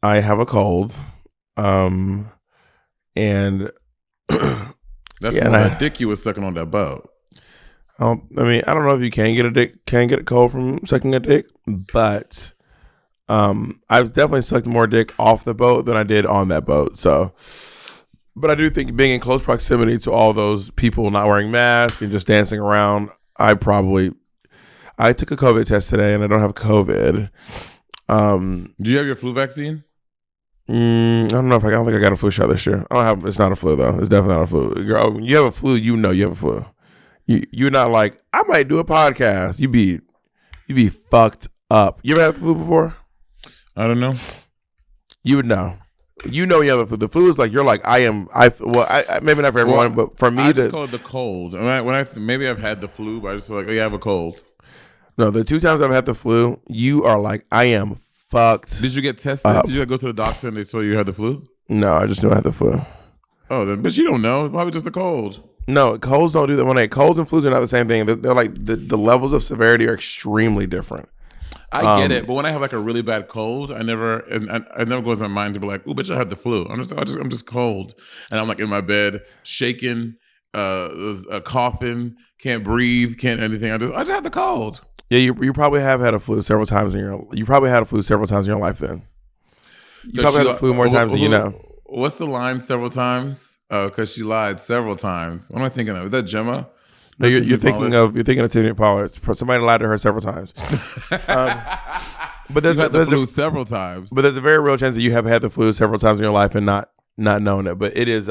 I have a cold, and That's yeah, more that dick you was sucking on that boat. I don't know if you can get a cold from sucking a dick, but I've definitely sucked more dick off the boat than I did on that boat. So, but I do think being in close proximity to all those people not wearing masks and just dancing around, I took a COVID test today and I don't have COVID. Do you have your flu vaccine? I don't think I got a flu shot this year. It's not a flu though. It's definitely not a flu. Girl, when you have a flu, you know you have a flu. You're not like, I might do a podcast. You be fucked up. You ever had the flu before? I don't know. You would know. You know you have the flu. The flu is like, you're like, I maybe not for everyone, but for me, I just call it the cold. Maybe I've had the flu, but I just feel like, oh, you have a cold. No, the 2 times I've had the flu, you are like, I am fucked. Did you get tested? Did you go to the doctor and they told you had the flu? No, I just knew I had the flu. Oh, but you don't know. It's probably just a cold. No, colds don't do that. Colds and flus are not the same thing. They're like, the levels of severity are extremely different. I get it, but when I have like a really bad cold, I never goes in my mind to be like, "Ooh, bitch, I had the flu." I'm just cold, and I'm like in my bed, shaking, coughing, can't breathe, can't anything. I just had the cold. Yeah, you probably have had a flu several times in your life. Then you probably had the flu more times than you know. What's the line? Several times? Oh, because she lied several times. What am I thinking of? Is that Gemma? No, you're thinking of Tiffany Pollard. Somebody lied to her several times. But you've had the flu several times. But there's a very real chance that you have had the flu several times in your life and not knowing it. But it is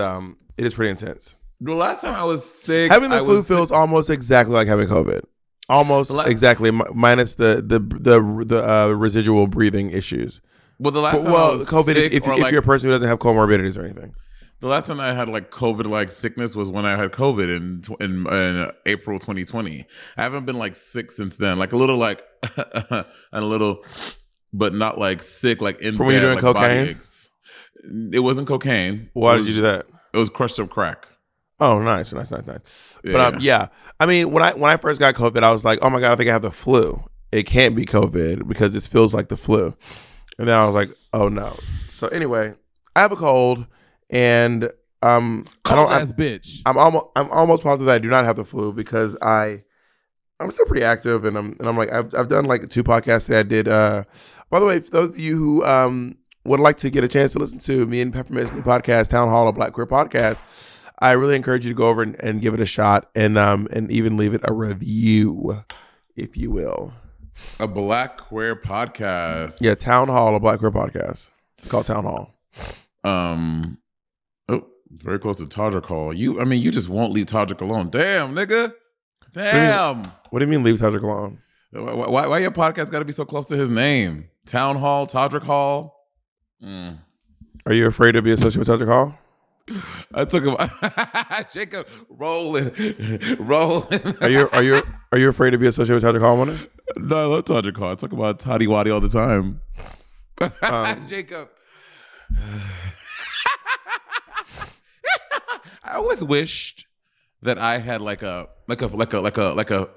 pretty intense. The last time I was sick, having the flu feels almost exactly like having COVID. Almost exactly, minus the residual breathing issues. Well, the last time I was COVID, sick, if you're a person who doesn't have comorbidities or anything. The last time I had like COVID-like sickness was when I had COVID in April 2020. I haven't been like sick since then. Like a little like, and a little, but not like sick, like in from bed. When you're doing like cocaine? It wasn't cocaine. Why did you do that? It was crushed up crack. Oh, nice. Yeah. But yeah, I mean, when I first got COVID, I was like, oh my God, I think I have the flu. It can't be COVID because this feels like the flu. And then I was like, oh no. So anyway, I have a cold. And cold ass bitch. I'm almost positive that I do not have the flu because I'm still pretty active and I'm like I've done like 2 podcasts that I did. By the way, for those of you who would like to get a chance to listen to me and Peppermint's new podcast, Town Hall, a Black Queer Podcast, I really encourage you to go over and give it a shot and even leave it a review, if you will. A Black Queer Podcast. Yeah, Town Hall, a Black Queer Podcast. It's called Town Hall. Very close to Todrick Hall. You just won't leave Todrick alone. Damn, nigga. Damn. What do you mean leave Todrick alone? Why your podcast got to be so close to his name? Town Hall, Todrick Hall. Are you afraid to be associated with Todrick Hall? I took him. Jacob rolling. Are you afraid to be associated with Todrick Hall, Money? No, I love Todrick Hall. I talk about Toddy Waddy all the time. Jacob. I always wished that I had like a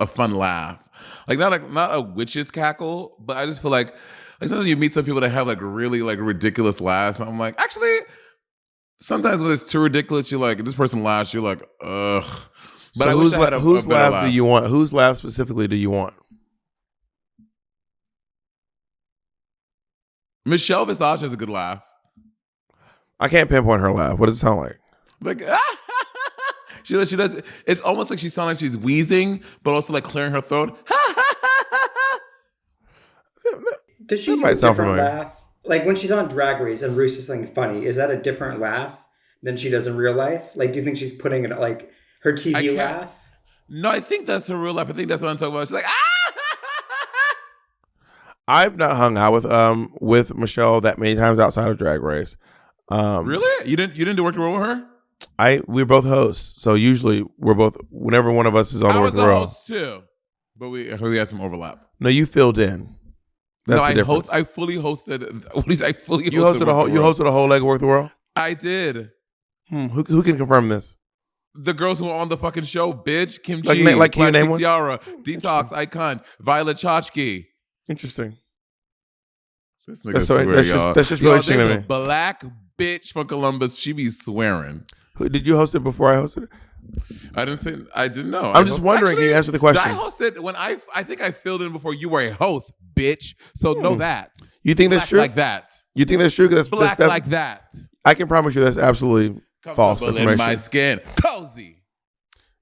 fun laugh, like not a witch's cackle, but I just feel like sometimes you meet some people that have like really like ridiculous laughs. And I'm like, actually, sometimes when it's too ridiculous, you're like, this person laughs, you're like, ugh. But so I wish I had whose laugh do you want? Whose laugh specifically do you want? Michelle Visage has a good laugh. I can't pinpoint her laugh. What does it sound like? Like she does. It's almost like she sounds like she's wheezing, but also like clearing her throat. Does she do a different laugh? Like when she's on Drag Race and Bruce is something funny, is that a different laugh than she does in real life? Like, do you think she's putting it like her TV laugh? No, I think that's her real laugh. I think that's what I'm talking about. She's like, I've not hung out with Michelle that many times outside of Drag Race. Really? You didn't do work the world with her? We're both hosts, so usually we're both. Whenever one of us is on the work the world, host too, but we had some overlap. No, you filled in. That's I fully hosted. You hosted a whole leg of Work the World. I did. Who can confirm this? The girls who were on the fucking show, bitch. Kim Chi, like can you name one? Tiara, Detox, Icon, Violet Chachki. Interesting. This nigga swear, y'all. That's just really cheating there's me. A black bitch from Columbus. She be swearing. Did you host it before I hosted it? I didn't know. I'm just wondering. Can you answer the question? I hosted when I think I filled in before you were a host, bitch. So know that. You think that's true? Like that. You think that's true? That's black like that. I can promise you that's absolutely false information. In my skin, cozy.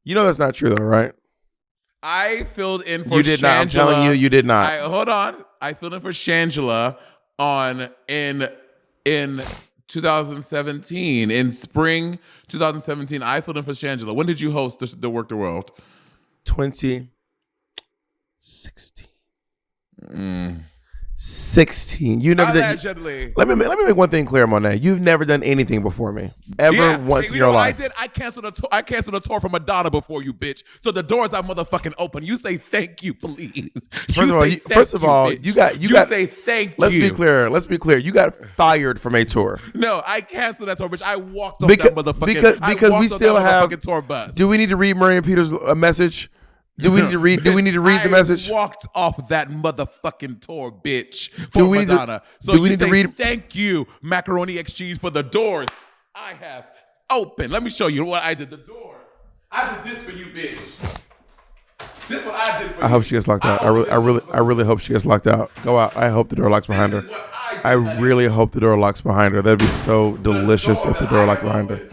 You know that's not true though, right? I filled in for. You did not. I'm telling you, you did not. Hold on. I filled in for Shangela in 2017, in spring 2017. I filled in for Shangela. When did you host the Work the World? 2016. 16. You never allegedly. Let me make one thing clear, Monet. You've never done anything before me, ever once in your life. I did. I canceled a tour for Madonna before you, bitch. So the doors are motherfucking open. You say thank you, please. First of all, you got say thank you. Let's be clear. You got fired from a tour. No, I canceled that tour, bitch. I walked off that motherfucking because we still have tour bus. Do we need to read Marion Peters' message? Do we need to read the message? I walked off that motherfucking tour, bitch, for Madonna. Do we need to read? Thank you, Macaroni Exchange, for the doors I have open. Let me show you what I did. The doors. I did this for you, bitch. This is what I did for you. I hope she gets locked out. I really hope she gets locked out. Go out. I hope the door locks behind her. I really hope the door locks behind her. That'd be so delicious if the door locked behind her.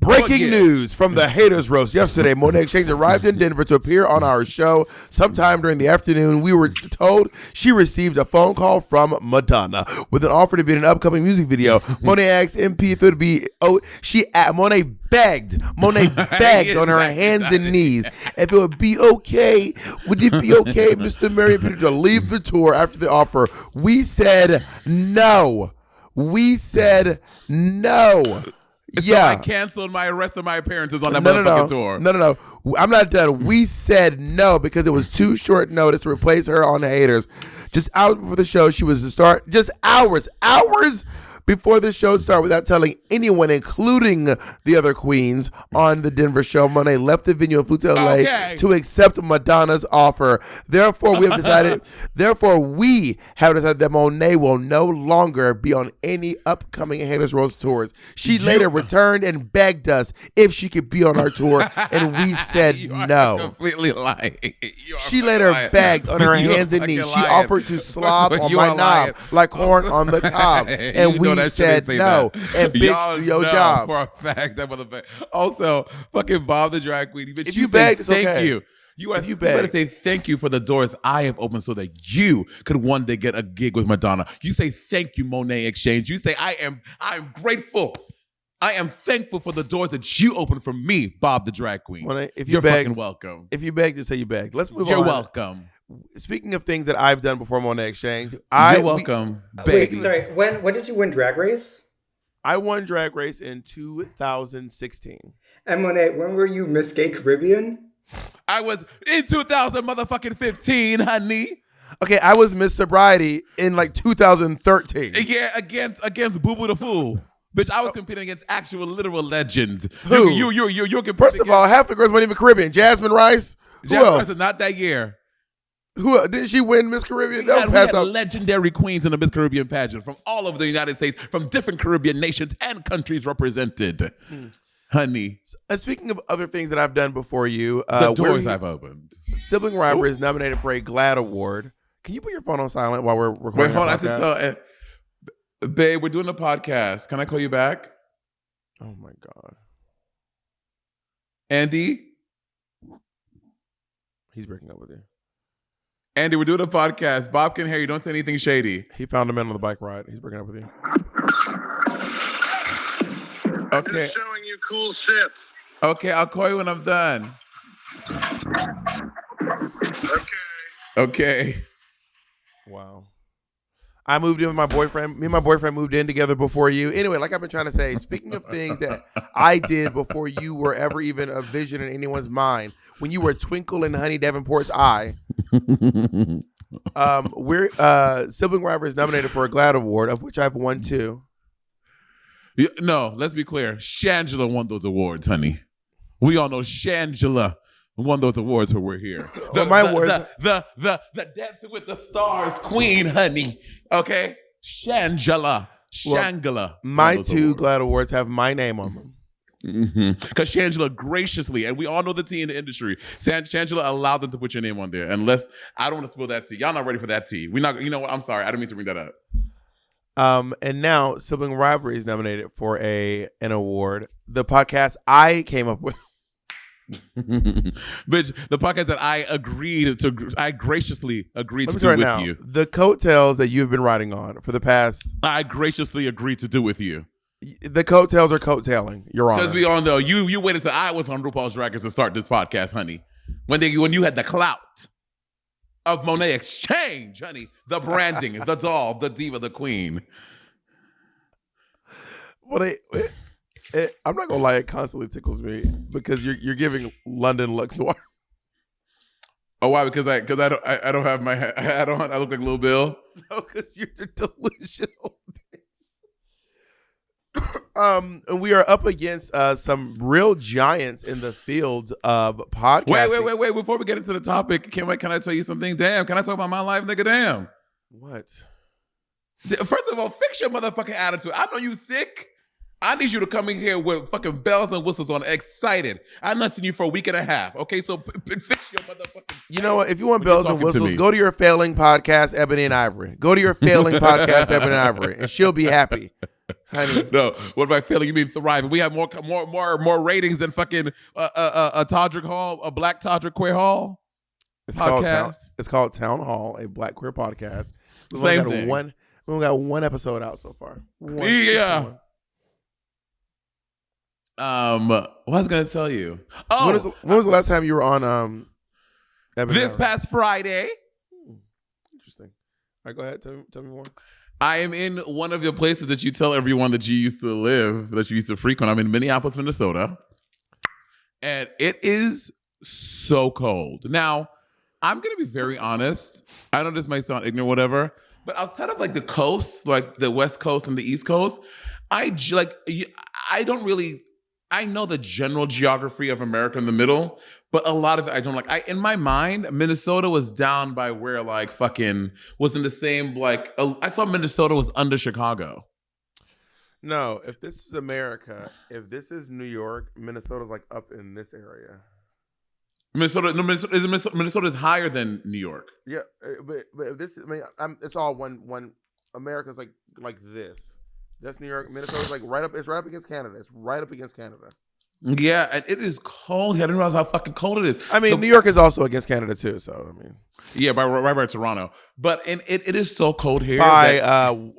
Breaking news from the Haters Roast. Yesterday, Monet X Change arrived in Denver to appear on our show. Sometime during the afternoon, we were told she received a phone call from Madonna with an offer to be in an upcoming music video. Monet asked MP if it would be. Monet begged on her hands and knees if it would be okay. Would it be okay, Mr. Marion Peter, to leave the tour after the offer? We said no. So I canceled my rest of my appearances on that motherfucking tour. No. I'm not done. We said no because it was too short notice to replace her on the Haters. Just hours before the show, she was to start. Just hours before the show started, without telling anyone, including the other queens on the Denver show, Monet left the venue and flew to LA to accept Madonna's offer. Therefore, we have decided that Monet will no longer be on any upcoming Haters Roast tours. She later returned and begged us if she could be on our tour, and we said no. Completely lying. She later begged on her hands and knees. She offered to slob on my knob like corn on the cob, and we said no. And bitch, do your job. For a fact, that motherfucker. Also, fucking Bob the drag queen. If you begged, it's okay. Thank you. You better say thank you for the doors I have opened so that you could one day get a gig with Madonna. You say thank you, Monet Exchange. You say I am grateful. I am thankful for the doors that you opened for me, Bob the drag queen. Monet, you're fucking welcome. If you begged, just say you begged. Let's move on. You're welcome. Speaking of things that I've done before Monet Exchange, you're welcome. Wait, sorry. When did you win Drag Race? I won Drag Race in 2016. And Monet, when were you Miss Gay Caribbean? I was in 2015, honey. Okay, I was Miss Sobriety in like 2013. Yeah, against Boo Boo the Fool. Bitch, I was competing against actual literal legends. Who? You're competing. First of all, half the girls weren't even Caribbean. Jasmine Rice. Who else? Not that year. Who didn't she win Miss Caribbean? We had legendary queens in the Miss Caribbean pageant from all over the United States, from different Caribbean nations and countries represented. Honey. And speaking of other things that I've done before you, the doors I've opened. Sibling Rivalry is nominated for a GLAAD Award. Can you put your phone on silent while we're recording? Wait, hold on. I have to tell, babe, we're doing a podcast. Can I call you back? Oh my God. Andy? He's breaking up with you. Andy, we're doing a podcast. Bob can hear you. Don't say anything shady. He found a man on the bike ride. He's breaking up with you. Okay. I'm just showing you cool shit. Okay, I'll call you when I'm done. Okay. Wow. I moved in with my boyfriend. Me and my boyfriend moved in together before you. Anyway, like I've been trying to say, speaking of things that I did before you were ever even a vision in anyone's mind, when you were a twinkle in Honey Davenport's eye, Sibling Rivalry is nominated for a GLAAD Award, of which I've won 2. No, let's be clear. Shangela won those awards, honey. We all know Shangela won those awards when we're here. The Dancing with the Stars queen, honey. Okay? Shangela. My two GLAAD awards have my name on them. Because Shangela graciously, and we all know the tea in the industry, Shangela allowed them to put your name on there. Unless, I don't want to spill that tea. Y'all not ready for that tea. We not. You know what? I'm sorry. I didn't mean to bring that up. And now Sibling Rivalry is nominated for an award. The podcast I came up with. Bitch, the podcast that I graciously agreed to do with you. The coattails that you've been riding on for the past. I graciously agreed to do with you. The coattails are coattailing, Your Honor. Because we all know you waited till I was on RuPaul's Drag Race to start this podcast, honey. When you had the clout of Monet Exchange, honey. The branding, the doll, the diva, the queen. Well, I'm not gonna lie, it constantly tickles me because you're giving London Lux Noir. Oh, why? Because I don't have my hat on. I look like Lil Bill. No, because you're delusional. And we are up against some real giants in the field of podcasting. Wait! Before we get into the topic, can I tell you something? Damn, can I talk about my life, nigga? Damn. What? First of all, fix your motherfucking attitude. I know you sick. I need you to come in here with fucking bells and whistles on, excited. I've not seen you for a week and a half. Okay, so fix your motherfucking. You know what? If you want bells and whistles, go to your failing podcast, Ebony and Ivory. Go to your failing podcast, Ebony and Ivory, and she'll be happy. Honey. No, what am I feeling? You mean thriving? We have more ratings than fucking a Todrick Hall, a Black Todrick Queer Hall podcast. It's called Town Hall, a Black Queer podcast. Same thing. We only got one episode out so far. Yeah. What was I gonna tell you? Oh, when was the last time you were on? This past Friday. Interesting. All right, go ahead. Tell me more. I am in one of your places that you tell everyone that you used to live, that you used to frequent. I'm in Minneapolis, Minnesota. And it is so cold. Now, I'm going to be very honest. I know this might sound ignorant, whatever, but outside of like the coast, like the West Coast and the East Coast, I know the general geography of America in the middle, but a lot of it I don't like. In my mind, Minnesota was down by where like fucking was in the same like I thought Minnesota was under Chicago. No, if this is America, if this is New York, Minnesota's like up in this area. Minnesota is higher than New York. Yeah, but if this, it's all one. America's like this. That's New York. Minnesota's like right up. It's right up against Canada. It's right up against Canada. Yeah, and it is cold. I didn't realize how fucking cold it is. I mean, New York is also against Canada too. So I mean, yeah, right by Toronto. But it is so cold here. What's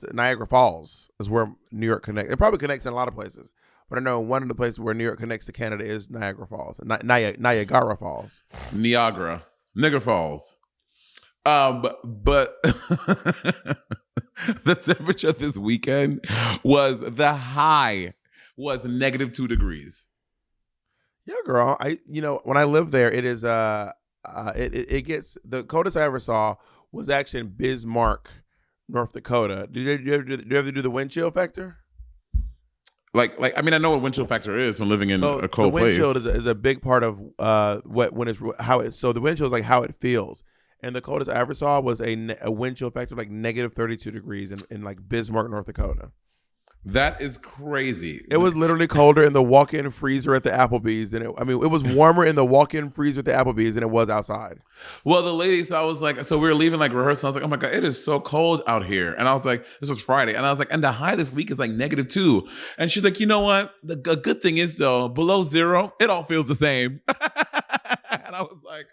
the Niagara Falls is where New York connects. It probably connects in a lot of places, but I know one of the places where New York connects to Canada is Niagara Falls, Niagara Falls, Niagara Falls. But the temperature this weekend the high was -2 degrees. Yeah, girl. When I lived there, it is it gets the coldest I ever saw was actually in Bismarck, North Dakota. Did you ever do the wind chill factor? Like I mean, I know what wind chill factor is from living in a cold place. The wind chill is a big part of so the wind chill is like how it feels. And the coldest I ever saw was a wind chill factor of like -32 degrees in like Bismarck, North Dakota. That is crazy. It was literally colder in the walk-in freezer at the Applebee's than it was warmer in the walk-in freezer at the Applebee's than it was outside. Well, the lady, so I was like, so we were leaving like rehearsal. I was like, oh my God, it is so cold out here. And I was like, this was Friday. And I was like, and the high this week is like -2. And she's like, you know what? The good thing is though, below 0, it all feels the same. And I was like,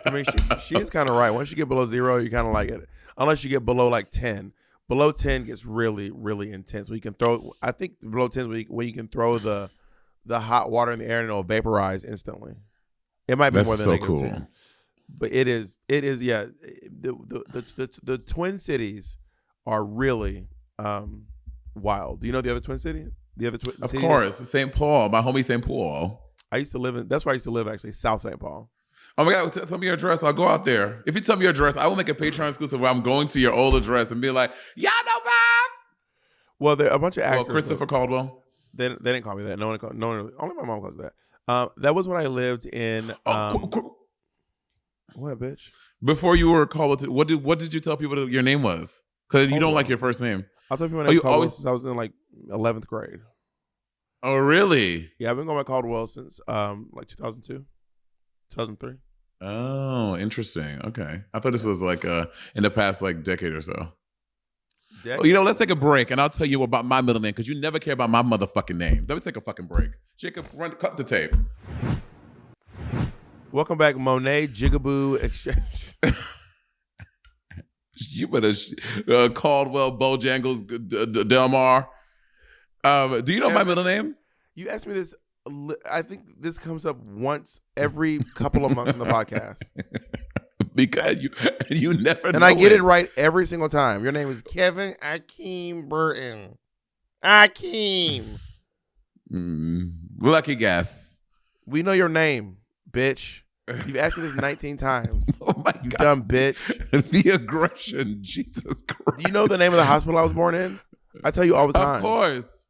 I mean, she is kind of right. Once you get below 0, you kind of like it. Unless you get below like 10. Below 10 gets really, really intense. I think below 10 is when you can throw the hot water in the air and it'll vaporize instantly. It might be more than -2. Cool. But it is, yeah. The Twin Cities are really wild. Do you know the other Twin City? Of course, St. Paul. My homie St. Paul. That's where I used to live actually, South St. Paul. Oh my God, tell me your address. I'll go out there. If you tell me your address, I will make a Patreon exclusive where I'm going to your old address and be like, y'all know Bob. Well, there are a bunch of actors. Well, Christopher Caldwell. They didn't call me that. No one, only my mom calls me that. That was when I lived in. What, bitch? Before you were called, what did you tell people your name was? Because you don't like your first name. I told people my name Caldwell since I was in like 11th grade. Oh, really? Yeah, I've been going by Caldwell since like 2002, 2003. Oh, interesting. Okay, I thought this was like in the past like decade or so. Oh, let's take a break, and I'll tell you about my middle name because you never care about my motherfucking name. Let me take a fucking break. Jacob, cut the tape. Welcome back, Monet Jigaboo Exchange. You better Caldwell Bojangles Delmar. Do you know my middle name? You asked me this. I think this comes up once every couple of months in the podcast. Because you never know. And I get it right every single time. Your name is Kevin Akeem Burton. Akeem. Lucky guess. We know your name, bitch. You've asked me this 19 times. Oh my God. You dumb bitch. The aggression. Jesus Christ. Do you know the name of the hospital I was born in? I tell you all the time. Of course.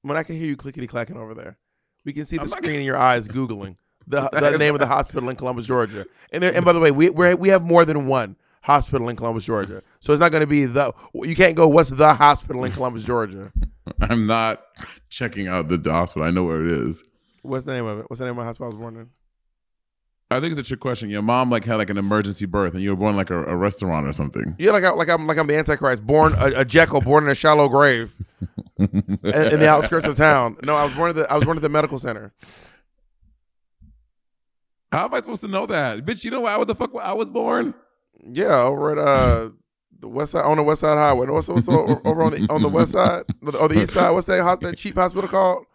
When I can hear you clickety clacking over there, we can see the screen in your eyes Googling the name of the hospital in Columbus, Georgia. And by the way, we have more than one hospital in Columbus, Georgia. So it's not going to be you can't go, what's the hospital in Columbus, Georgia? I'm not checking out the hospital. I know where it is. What's the name of it? What's the name of the hospital I was born in? I think it's a trick question. Your mom had an emergency birth, and you were born like a restaurant or something. Yeah, I'm the Antichrist, born a Jekyll, born in a shallow grave in the outskirts of town. No, I was born at the medical center. How am I supposed to know that, bitch? You know where the fuck I was born? Yeah, over at the west side, on the West Side Highway. What's over on the west side or the east side? What's that cheap hospital called?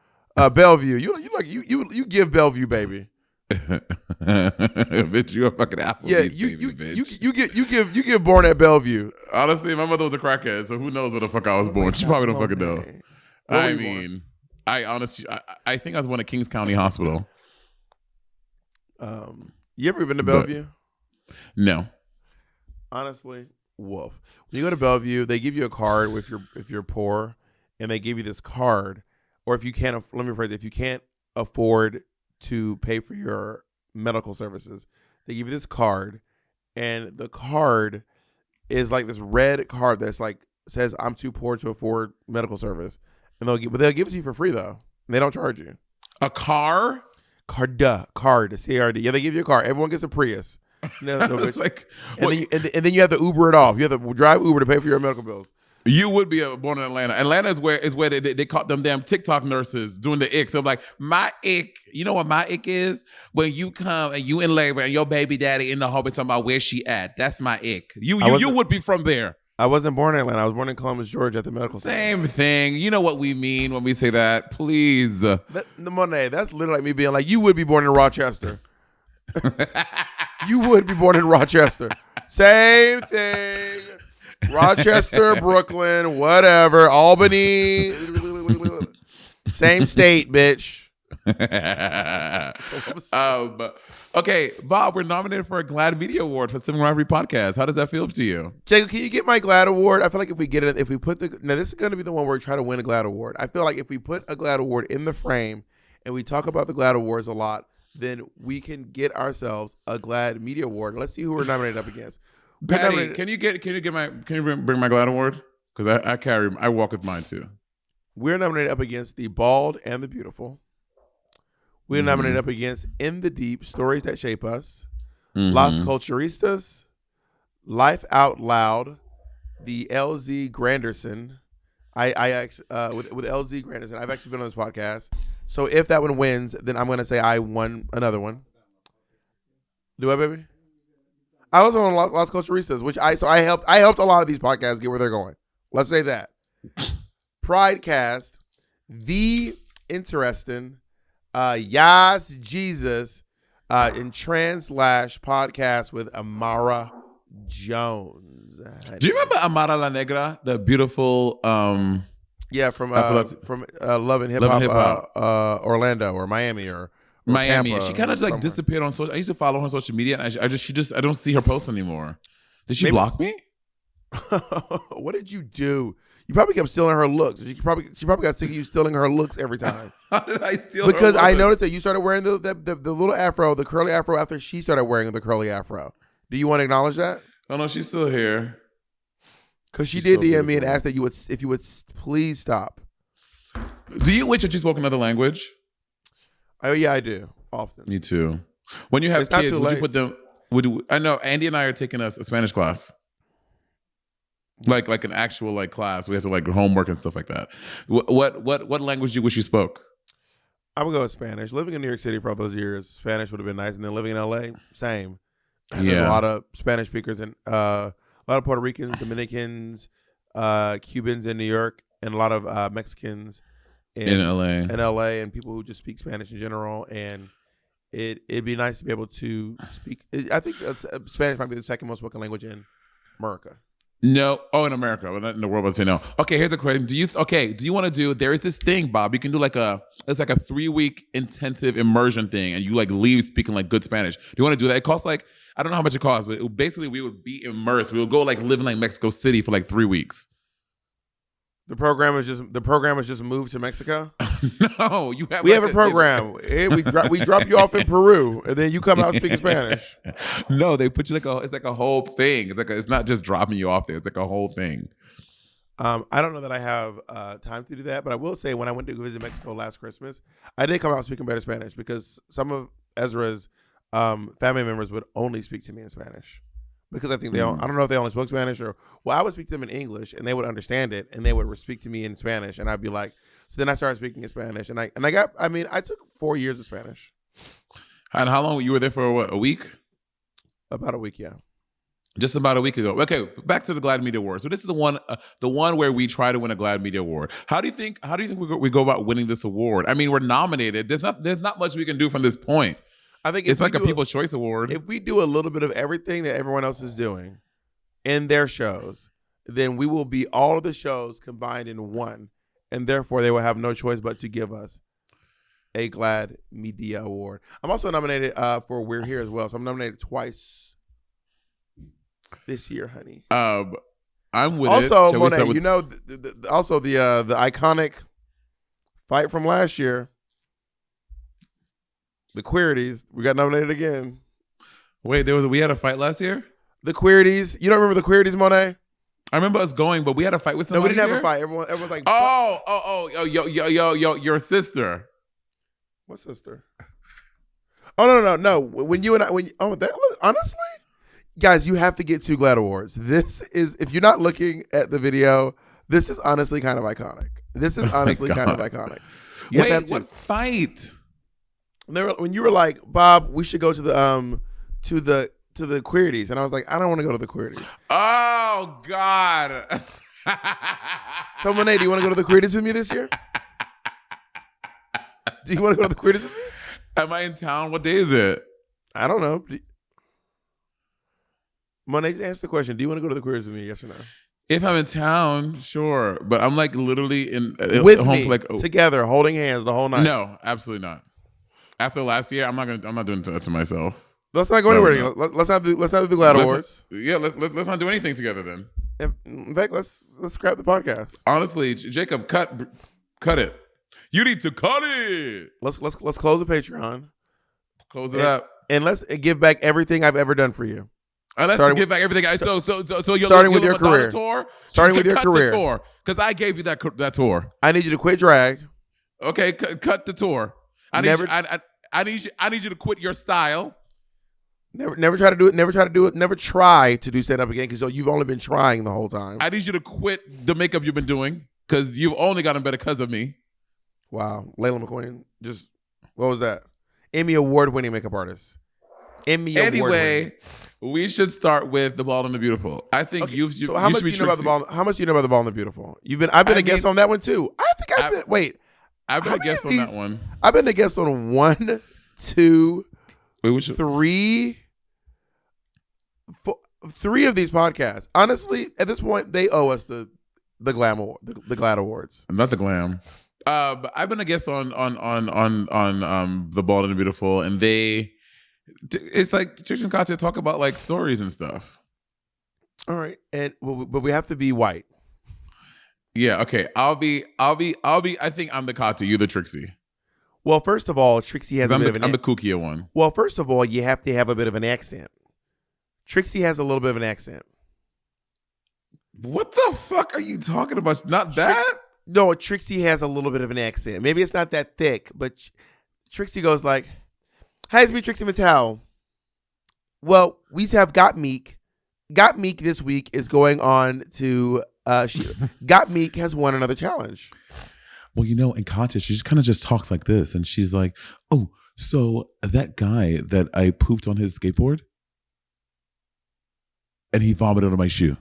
Bellevue. You give Bellevue, baby. Bitch, you're a fucking apple. Yeah, you give born at Bellevue. Honestly, my mother was a crackhead, so who knows where the fuck I was born? She probably don't fucking know. I mean, I honestly, I think I was born at Kings County Hospital. You ever been to Bellevue? No. Honestly, wolf. When you go to Bellevue, they give you a card if you're poor, and they give you this card, or if you can't, let me rephrase it, if you can't afford to pay for your medical services, they give you this card, and the card is like this red card that's like says I'm too poor to afford medical service, and they'll give it to you for free though, and they don't charge you. A car. Card, C-A-R-D. Yeah, they give you a car. Everyone gets a Prius. No, it's like, and then you have to Uber it off. You have to drive Uber to pay for your medical bills. You would be born in Atlanta. Atlanta is where they caught them damn TikTok nurses doing the ick. So I'm like, my ick, you know what my ick is? When you come and you in labor and your baby daddy in the home talking about where she at. That's my ick. You would be from there. I wasn't born in Atlanta. I was born in Columbus, Georgia at the medical center. Same thing. You know what we mean when we say that. Please. The Monet, that's literally like me being like, you would be born in Rochester. You would be born in Rochester. Same thing. Rochester, Brooklyn, whatever. Albany. Same state, bitch. Okay, Bob, we're nominated for a GLAAD Media Award for Civil Rivalry Podcast. How does that feel to you? Jacob, can you get my GLAAD Award? I feel like if we get it, now this is going to be the one where we try to win a GLAAD Award. I feel like if we put a GLAAD Award in the frame and we talk about the GLAAD Awards a lot, then we can get ourselves a GLAAD Media Award. Let's see who we're nominated up against. Patty, can you bring my GLAAD Award? Because I walk with mine too. We're nominated up against The Bald and the Beautiful. We're nominated up against In the Deep, Stories That Shape Us, Las Culturistas, Life Out Loud, the LZ Granderson. I actually with LZ Granderson, I've actually been on this podcast. So if that one wins, then I'm gonna say I won another one. Do I, baby? I was on Las Culturistas, which I helped a lot of these podcasts get where they're going. Let's say that. Pridecast, The Interesting, Yas Jesus, in Translash podcast with Amara Jones. Do you remember Amara La Negra, the beautiful? Yeah, from Love and Hip Hop, Orlando or Miami or Miami. Tampa, she kind of just like disappeared on social. I used to follow her on social media, and I don't see her post anymore. Did she block me? What did you do? You probably kept stealing her looks. She probably got sick of you stealing her looks every time. How did I steal? Because I noticed that you started wearing the little afro, the curly afro after she started wearing the curly afro. Do you want to acknowledge that? Oh no, she's still here. Because she did DM me and asked that if you would please stop. Do you wish that you spoke another language? Oh yeah, I do often. Me too. When you have kids, would you put them? I know Andy and I are taking a Spanish class. Like an actual like class. We have to like homework and stuff like that. What language do you wish you spoke? I would go with Spanish. Living in New York City for all those years, Spanish would have been nice. And then living in LA, same. There's a lot of Spanish speakers and a lot of Puerto Ricans, Dominicans, Cubans in New York, and a lot of Mexicans in LA, and people who just speak Spanish in general. And it'd be nice to be able to speak. I think Spanish might be the second most spoken language in America. No. Oh, in America. But not in the world, I'd say no. Okay, here's a question. Do you want to do, there is this thing, Bob. You can do it's like a 3-week intensive immersion thing, and you like leave speaking like good Spanish. Do you want to do that? It costs like, I don't know how much it costs, but basically we would be immersed. We would go like live in like Mexico City for like 3 weeks. The program is just moved to Mexico. No, we have a program. we drop you off in Peru, and then you come out speaking Spanish. No, they put you it's like a whole thing. It's not just dropping you off there. It's like a whole thing. I don't know that I have time to do that, but I will say when I went to visit Mexico last Christmas, I did come out speaking better Spanish because some of Ezra's family members would only speak to me in Spanish. Because I think I don't know if they only spoke Spanish or, I would speak to them in English and they would understand it and they would speak to me in Spanish and I'd be like, so then I started speaking in Spanish and I took 4 years of Spanish. And how long you were there for? What, a week? About a week, yeah. Just about a week ago. Okay, back to the GLAAD Media Award. So this is the one where we try to win a GLAAD Media Award. How do you think we go about winning this award? I mean, we're nominated. There's not much we can do from this point. I think it's like a People's Choice Award. If we do a little bit of everything that everyone else is doing in their shows, then we will be all of the shows combined in one, and therefore they will have no choice but to give us a GLAAD Media Award. I'm also nominated for We're Here as well, so I'm nominated twice this year, honey. I'm with also, it. Monet, also the iconic fight from last year. The Queerties, we got nominated again. Wait, we had a fight last year? The Queerties. You don't remember the Queerties, Monet? I remember us going, but we had a fight with somebody. No, we didn't have a fight. Everyone's like, yo, your sister. What sister? Oh no. When you and I, honestly, guys, you have to get to GLAAD Awards. This is, if you're not looking at the video, this is honestly kind of iconic. Wait, what fight? When you were like, Bob, we should go to the Queerties, and I was like, I don't want to go to the Queerties. Oh God! So Monet, do you want to go to the Queerties with me this year? Do you want to go to the Queerties with me? Am I in town? What day is it? I don't know. Monet, just answer the question. Do you want to go to the Queerties with me? Yes or no? If I'm in town, sure, but I'm like literally with home me, like together, holding hands the whole night. No, absolutely not. After last year, I'm not doing that to myself. Let's not go anywhere. No. Let's not do the GLAAD Awards. Yeah, let's not do anything together then. In fact, let's scrap the podcast. Honestly, Jacob, cut it. You need to cut it. Let's close the Patreon. Close it up, and let's give back everything I've ever done for you. And let's give back everything. So you're starting with your career. Starting with your career, tour, because I gave you that tour. I need you to quit drag. Okay, cut the tour. I need you to quit your style. Never try to do it. Never try to do it. Never try to do stand up again because you've only been trying the whole time. I need you to quit the makeup you've been doing because you've only gotten better because of me. Wow, Layla McQueen. What was that? Emmy award-winning makeup artist. Anyway, we should start with The Bald and the Beautiful. I think So how much do you know about The Bald? How much do you know about The Bald and the Beautiful? I've been a guest on that one too. I've been a guest on that one. I've been a guest on 1, 2, 3, 4, 3 of these podcasts. Honestly, at this point, they owe us the GLAAD Awards. Not the glam. But I've been a guest on The Bald and the Beautiful, and it's like Church and Katya talk about like stories and stuff. All right, but we have to be white. Yeah. Okay. I'll be. I think I'm the Kata. You the Trixie. Well, first of all, Trixie has I'm the kookier one. Well, first of all, you have to have a bit of an accent. Trixie has a little bit of an accent. What the fuck are you talking about? Not that? No, Trixie has a little bit of an accent. Maybe it's not that thick, but Trixie goes like, "Hi, it's me, Trixie Mattel. Well, we have Got Meek. Got Meek this week is going on to Got Meek has won another challenge." Well, in context, she just kind of just talks like this. And she's like, "Oh, so that guy that I pooped on his skateboard and he vomited on my shoe.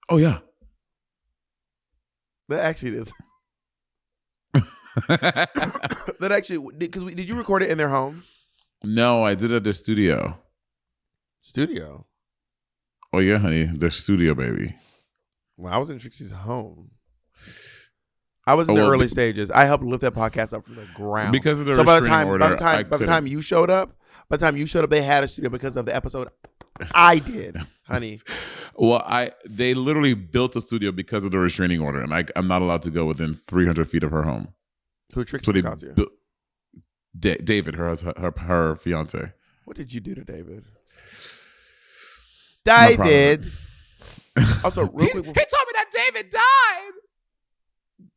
Oh, yeah." That actually is. That actually, did you record it in their home? No, I did it at the studio. Studio? Oh, yeah, honey. The studio, baby. Well, I was in Trixie's home. I was in the early stages. I helped lift that podcast up from the ground because of the restraining order. By the time you showed up, they had a studio because of the episode I did, honey. Well, they literally built a studio because of the restraining order, and I'm not allowed to go within 300 feet of her home. Who Trixie got you? David, her fiance. What did you do to David? David. Also, real quick, he told me that David died.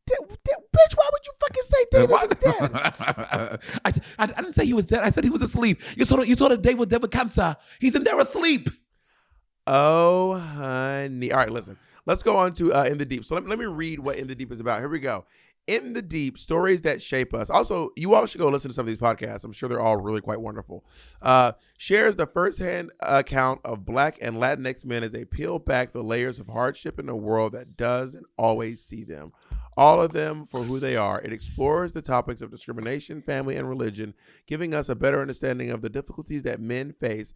Bitch, why would you fucking say David was dead? I didn't say he was dead. I said he was asleep. You saw that David was dead with cancer. He's in there asleep. Oh, honey. All right, listen. Let's go on to In the Deep. So let me read what In the Deep is about. Here we go. In the Deep, stories that shape us. Also, you all should go listen to some of these podcasts. I'm sure they're all really quite wonderful. Shares the firsthand account of Black and Latinx men as they peel back the layers of hardship in a world that doesn't always see them. All of them for who they are. It explores the topics of discrimination, family, and religion, giving us a better understanding of the difficulties that men face,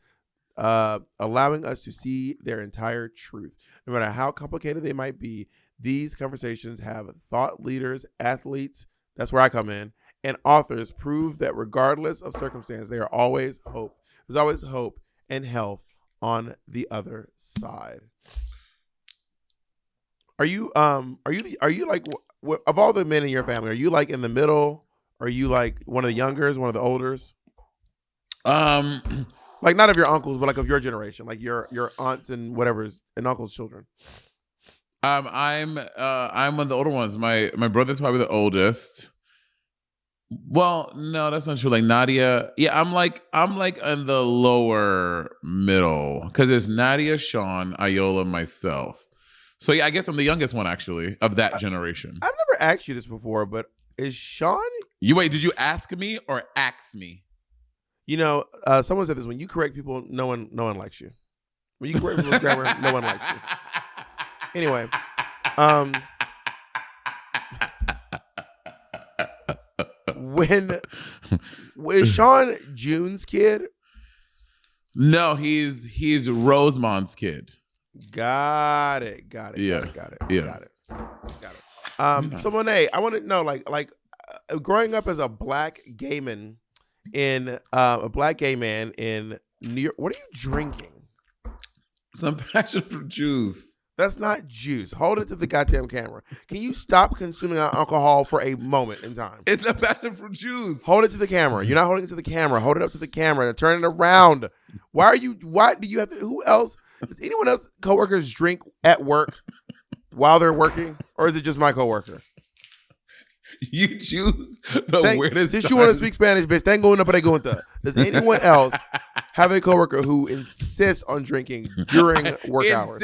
allowing us to see their entire truth. No matter how complicated they might be, these conversations have thought leaders, athletes, that's where I come in, and authors prove that regardless of circumstance, there's always hope and health on the other side. Are you like, of all the men in your family, are you like in the middle? Are you like one of the youngers, one of the olders? Like not of your uncles, but like of your generation, like your aunts and whatever's and uncles' children. I'm one of the older ones. My brother's probably the oldest. Well, no, that's not true. Like Nadia, yeah, I'm like in the lower middle because it's Nadia, Sean, Ayola, myself. So yeah, I guess I'm the youngest one actually of that generation. I've never asked you this before, but is Sean? Did you ask me or ask me? Someone said this: when you correct people, no one likes you. When you correct people's grammar, no one likes you. Anyway, is Sean June's kid? No, he's Rosemond's kid. Got it. Yeah. Got it. So Monet, I want to know, like growing up as a black gay man in New York, what are you drinking? Some passion fruit juice. That's not juice. Hold it to the goddamn camera. Can you stop consuming alcohol for a moment in time? It's a passion fruit juice. Hold it to the camera. You're not holding it to the camera. Hold it up to the camera and turn it around. Why do you have to, who else? Does anyone else coworkers drink at work while they're working? Or is it just my coworker? You choose the weirdest. Since you want to speak Spanish, bitch, thank going up and going to. Does anyone else have a coworker who insists on drinking during work hours?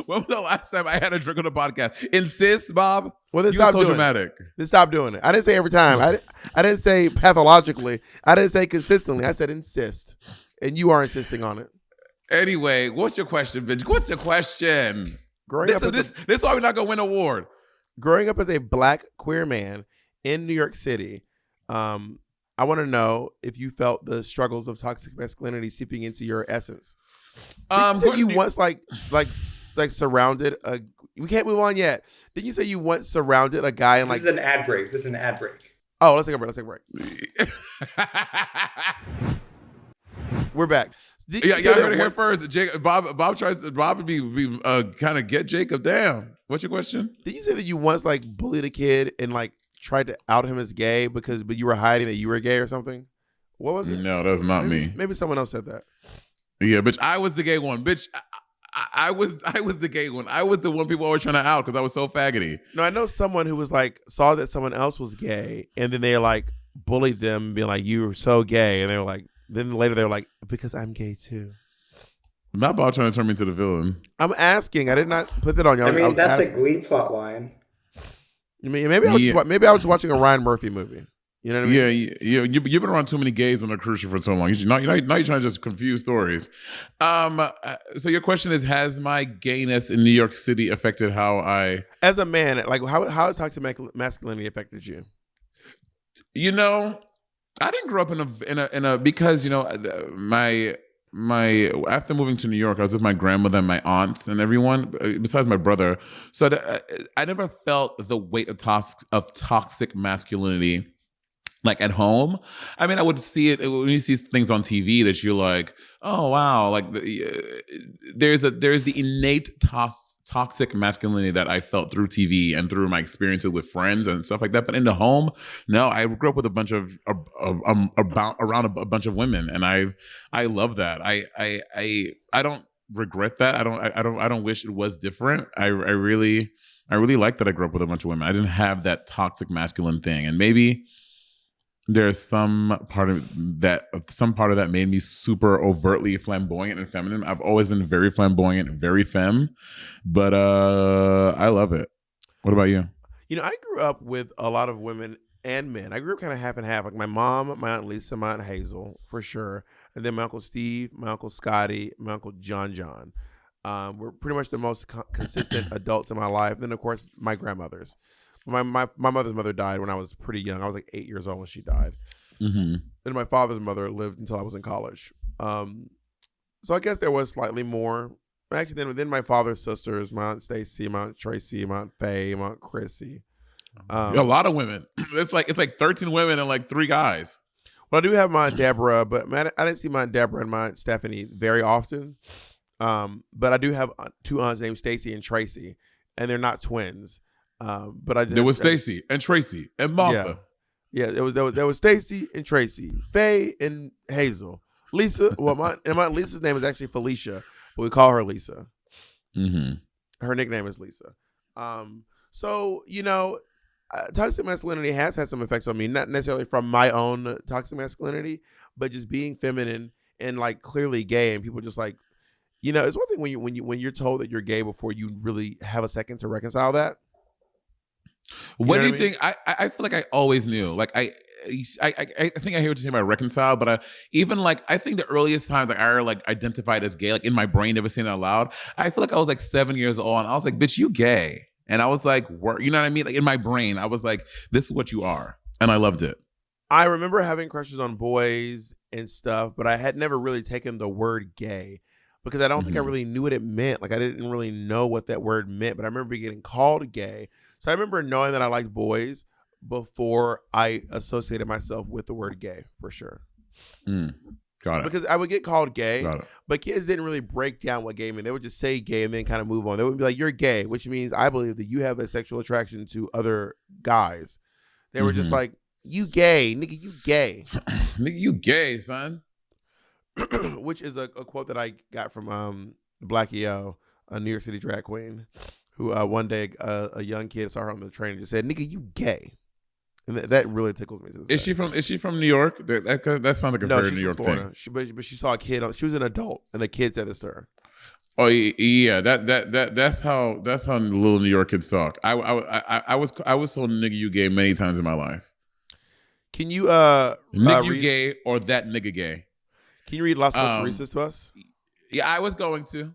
When was the last time I had a drink on the podcast? Insist, Bob? Well, then stop doing it. Then stop doing it. I didn't say every time. I didn't say pathologically. I didn't say consistently. I said insist. And you are insisting on it. Anyway, what's your question, bitch? What's your question? This is why we're not going to win an award. Growing up as a black queer man in New York City, I want to know if you felt the struggles of toxic masculinity seeping into your essence. Did you say you once like surrounded a? We can't move on yet. Did you say you once surrounded a guy and like? This is an ad break. Oh, let's take a break. We're back. Yeah, y'all heard it here first. Bob tries to be kind of get Jacob down. What's your question? Did you say that you once like bullied a kid and like tried to out him as gay but you were hiding that you were gay or something? What was it? No, that was not me. Maybe someone else said that. Yeah, bitch, I was the gay one. Bitch, I was the gay one. I was the one people always trying to out because I was so faggoty. No, I know someone who was like saw that someone else was gay and then they like bullied them, being like, "You were so gay," and they were like, then later they were like, "Because I'm gay too." Not about trying to turn me into the villain. I'm asking. I did not put that on y'all. I mean, that's asking. A Glee plot line. I mean, maybe I was watching a Ryan Murphy movie. You know what I mean? Yeah. You've been around too many gays on a cruise ship for so long. Now you're trying to just confuse stories. So your question is, has my gayness in New York City affected how I... As a man, like how has toxic masculinity affected you? You know, I didn't grow up in a because, you know, my after moving to New York, I was with my grandmother and my aunts and everyone besides my brother. So I never felt the weight of toxic masculinity like at home. I mean, I would see it when you see things on TV that you're like, oh wow, like there's the innate toxic masculinity that I felt through TV and through my experiences with friends and stuff like that. But in the home, no, I grew up with a bunch of around a bunch of women, and I love that. I don't regret that. I don't wish it was different. I really like that I grew up with a bunch of women. I didn't have that toxic masculine thing, and maybe there's some part of that made me super overtly flamboyant and feminine. I've always been very flamboyant, very femme, but I love it. What about you? You know, I grew up with a lot of women and men. I grew up kind of half and half. Like my mom, my aunt Lisa, my aunt Hazel, for sure, and then my uncle Steve, my uncle Scotty, my uncle John. Were pretty much the most consistent adults in my life. Then of course my grandmothers. My mother's mother died when I was pretty young. I was like 8 years old when she died. Mm-hmm. And my father's mother lived until I was in college. So I guess there was slightly more. Actually, then my father's sisters, my aunt Stacy, my aunt Tracy, my aunt Faye, my aunt Chrissy. A lot of women. It's like 13 women and like 3 guys. Well, I do have my aunt Deborah, but I didn't see my aunt Deborah and my aunt Stephanie very often. But I do have 2 aunts named Stacy and Tracy, and they're not twins. But there was Stacy and Tracy and Martha. Yeah, there was Stacy and Tracy, Faye and Hazel, Lisa. Well, my Lisa's name is actually Felicia, but we call her Lisa. Mm-hmm. Her nickname is Lisa. So you know, toxic masculinity has had some effects on me, not necessarily from my own toxic masculinity, but just being feminine and like clearly gay, and people just like, you know, it's one thing when you're told that you're gay before you really have a second to reconcile that. What do you think? I feel like I always knew. Like I think I hear what you're saying about reconcile, but I think the earliest times like I like identified as gay, like in my brain, never saying it out loud. I feel like I was like 7 years old, and I was like, "Bitch, you gay," and I was like, you know what I mean? Like in my brain, I was like, "This is what you are," and I loved it. I remember having crushes on boys and stuff, but I had never really taken the word gay because I don't think I really knew what it meant. Like I didn't really know what that word meant, but I remember getting called gay. So I remember knowing that I liked boys before I associated myself with the word gay, for sure. Got it. Because I would get called gay, but kids didn't really break down what gay meant. They would just say gay and then kind of move on. They would be like, "You're gay," which means I believe that you have a sexual attraction to other guys. They were just like, "You gay, nigga, you gay." Nigga, you gay, son. Which is a quote that I got from Blackie O, a New York City drag queen, who one day a young kid saw her on the train and just said, "Nigga, you gay," and that really tickles me. Is she from New York? That sounds like a very New York thing. But she saw a kid. She was an adult, and a kid said this to her. Oh yeah, that's how little New York kids talk. I was told "nigga, you gay" many times in my life. Can you nigga you gay or that nigga gay? Can you read Las Culturistas to us? Yeah, I was going to.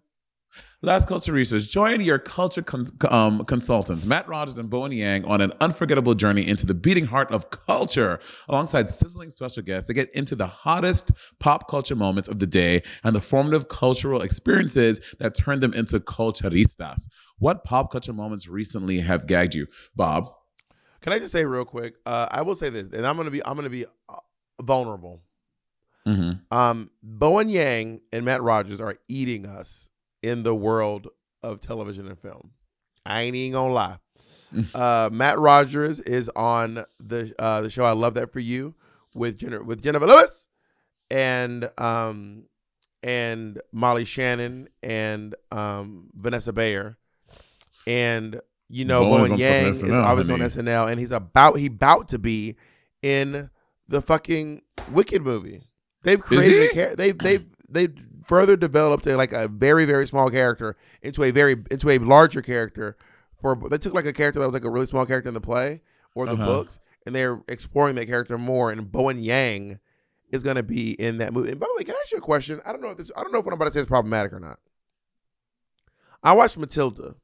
Las Culturistas, join your culture consultants, Matt Rogers and Bowen Yang, on an unforgettable journey into the beating heart of culture, alongside sizzling special guests to get into the hottest pop culture moments of the day and the formative cultural experiences that turn them into culturistas. What pop culture moments recently have gagged you, Bob? Can I just say real quick? I will say this, and I'm gonna be vulnerable. Bowen Yang and Matt Rogers are eating us in the world of television and film. I ain't even gonna lie. Matt Rogers is on the show I Love That For You with Jennifer Lewis and Molly Shannon and Vanessa Bayer. And Bowen Yang is obviously on SNL, and he's about to be in the fucking Wicked movie. They've created they've further developed a very, very small character into a larger character. They took a character that was a really small character in the play or the books, and they're exploring that character more. And Bowen Yang is going to be in that movie. And by the way, can I ask you a question? I don't know if what I'm about to say is problematic or not. I watched Matilda,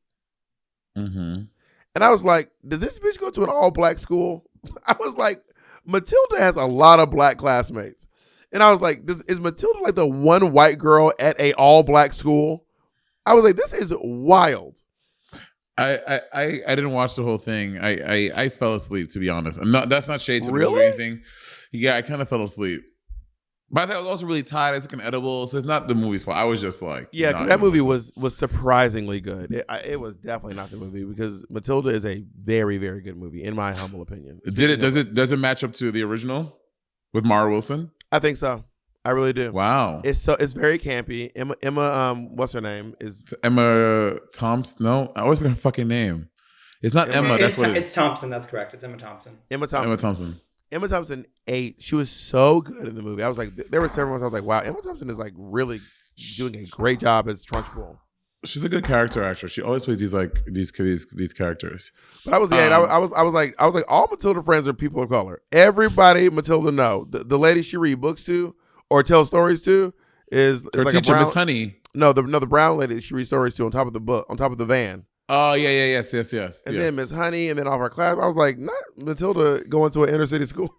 and I was like, did this bitch go to an all-black school? I was like, Matilda has a lot of black classmates. And I was like, is Matilda the one white girl at a all-black school? I was like, this is wild. I didn't watch the whole thing. I fell asleep, to be honest. That's not shade to the movie or anything. Yeah, I kind of fell asleep. But I thought I was also really tired. I took an edible, so it's not the movie's fault. I was just like, yeah, because that movie was surprisingly good. It was definitely not the movie, because Matilda is a very, very good movie, in my humble opinion. Does it match up to the original with Mara Wilson? I think so. I really do. Wow. It's very campy. Emma what's her name? Is Emma Thompson? No, I always forget her fucking name. It's not Emma. It's Thompson. That's correct. It's Emma Thompson. Emma Thompson ate. She was so good in the movie. I was like, there were several months I was like, wow, Emma Thompson is really doing a great job as Trunchbull. She's a good character actress. She always plays these characters. But I was like, all Matilda friends are people of color. Everybody Matilda know. The lady she read books to or tell stories to is her teacher, Miss Honey. No, the brown lady she reads stories to on top of the van. Oh yeah, yes. And then Miss Honey, and then off our class. I was like, not Matilda going to an inner city school.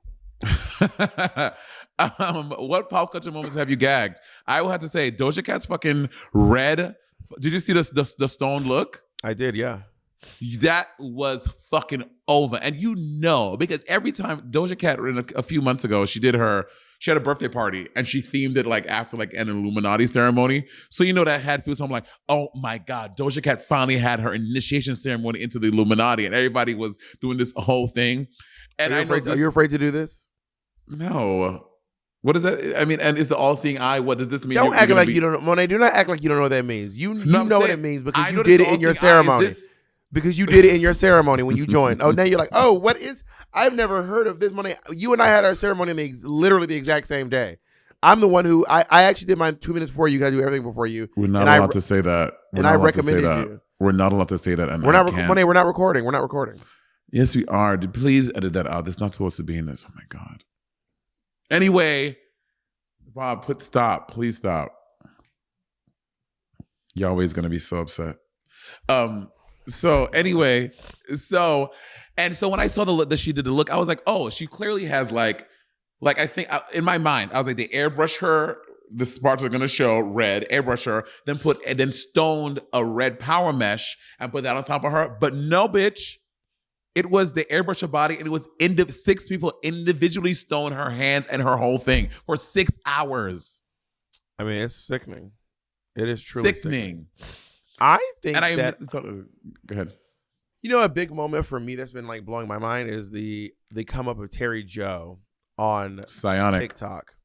What pop culture moments have you gagged? I will have to say, Doja Cat's fucking red. Did you see the stoned look? I did, yeah. That was fucking over. And because every time Doja Cat, a few months ago, she had a birthday party and she themed it after an Illuminati ceremony. So that had people, so I'm like, oh my God, Doja Cat finally had her initiation ceremony into the Illuminati, and everybody was doing this whole thing. And are you afraid to do this? No. What is that? I mean, and is the all-seeing eye? What does this mean? Don't act like you don't know. Monet, do not act like you don't know what that means. You know what it means because you did it in your ceremony. Because you did it in your ceremony when you joined. Oh, now you're like, oh, what is? I've never heard of this. Monet, you and I had our ceremony literally the exact same day. I'm the one who I actually did mine 2 minutes before you guys do everything before you. We're not allowed to say that. And I recommended you. We're not allowed to say that. And we're not. Monet, we're not recording. We're not recording. Yes, we are. Please edit that out. That's not supposed to be in this. Oh my God. Anyway, Bob, stop. Please stop. Yahweh's gonna be so upset. So anyway, so when I saw the look that she did the look, I was like, oh, she clearly has like I think in my mind, I was like, they airbrush her. The sparks are gonna show red, airbrush her, then stoned a red power mesh and put that on top of her. But no, bitch. It was the airbrush her body, and it was 6 people individually stoned her hands and her whole thing for 6 hours. I mean, it's sickening. It is truly sickening. I think go ahead. A big moment for me that's been blowing my mind is the come up of Terry Joe on Psionic TikTok.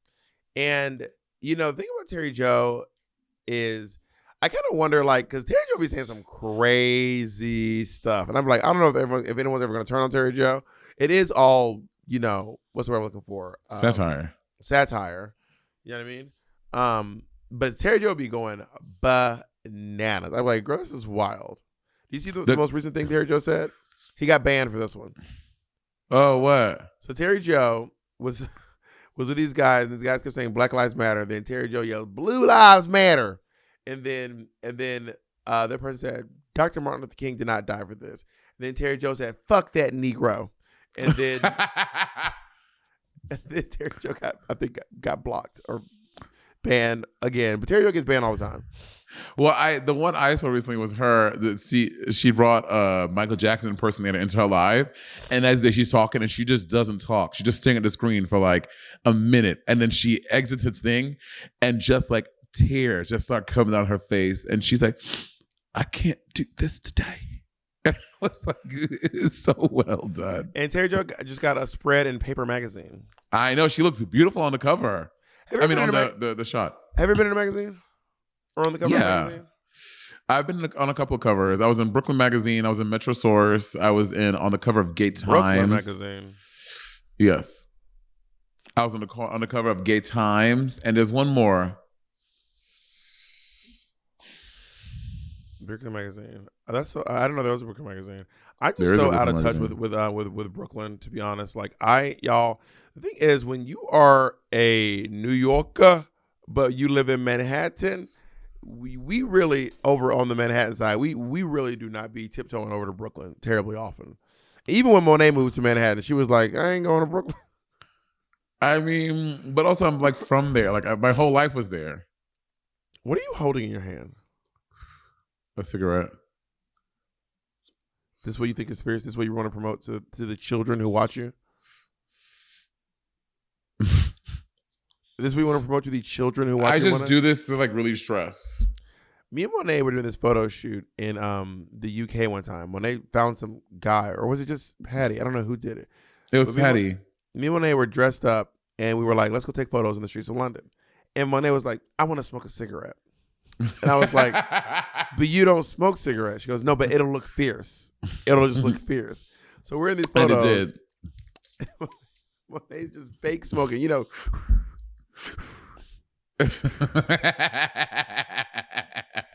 And the thing about Terry Joe is I kind of wonder, because Terry Joe be saying some crazy stuff. And I'm like, I don't know if anyone's ever going to turn on Terry Joe. It is all, what's the word I'm looking for? Satire. You know what I mean? But Terry Joe be going bananas. I'm like, girl, this is wild. Do you see the most recent thing Terry Joe said? He got banned for this one. Oh, what? So Terry Joe was with these guys, and these guys kept saying Black Lives Matter. Then Terry Joe yelled, Blue Lives Matter. And then that person said, Dr. Martin Luther King did not die for this. And then Terry Joe said, fuck that Negro. And then Terry Joe got blocked. Or banned again. But Terry Joe gets banned all the time. Well, the one I saw recently was her. She brought Michael Jackson impersonator into her live, and as she's talking, and she just doesn't talk. She's just staring at the screen for like a minute, and then she exits his thing, and just like tears just start coming out of her face, and she's like, "I can't do this today." And I was like, "It's so well done." And Terry Joe just got a spread in Paper Magazine. I know, she looks beautiful on the cover. I mean, on the shot. Have you been in a magazine? Or on the cover of the magazine? I've been on a couple of covers. I was in Brooklyn Magazine. I was in Metro Source. I was on the cover of Gay Times. Brooklyn Magazine. Yes. I was on the cover of Gay Times. And there's one more. Brooklyn Magazine. That's so. I don't know there was a Brooklyn Magazine. I'm just so out of touch with Brooklyn, to be honest. Like y'all. The thing is, when you are a New Yorker, but you live in Manhattan, we really over on the Manhattan side. We really do not be tiptoeing over to Brooklyn terribly often. Even when Monet moved to Manhattan, she was like, "I ain't going to Brooklyn." I mean, but also I'm like from there. Like my whole life was there. What are you holding in your hand? A cigarette. This is what you think is fierce? This is what you want to promote to the children who watch you? This is what you want to promote to the children who watch you? I just do this to like relieve stress. Me and Monet were doing this photo shoot in the UK one time. Monet found some guy, or was it just Patty? I don't know who did it. It was Patty. Me and Monet were dressed up, and we were like, let's go take photos in the streets of London. And Monet was like, I want to smoke a cigarette. And I was like, but you don't smoke cigarettes. She goes, no, but it'll look fierce. It'll just look fierce. So we're in these photos. And it did. Monet's just fake smoking, you know.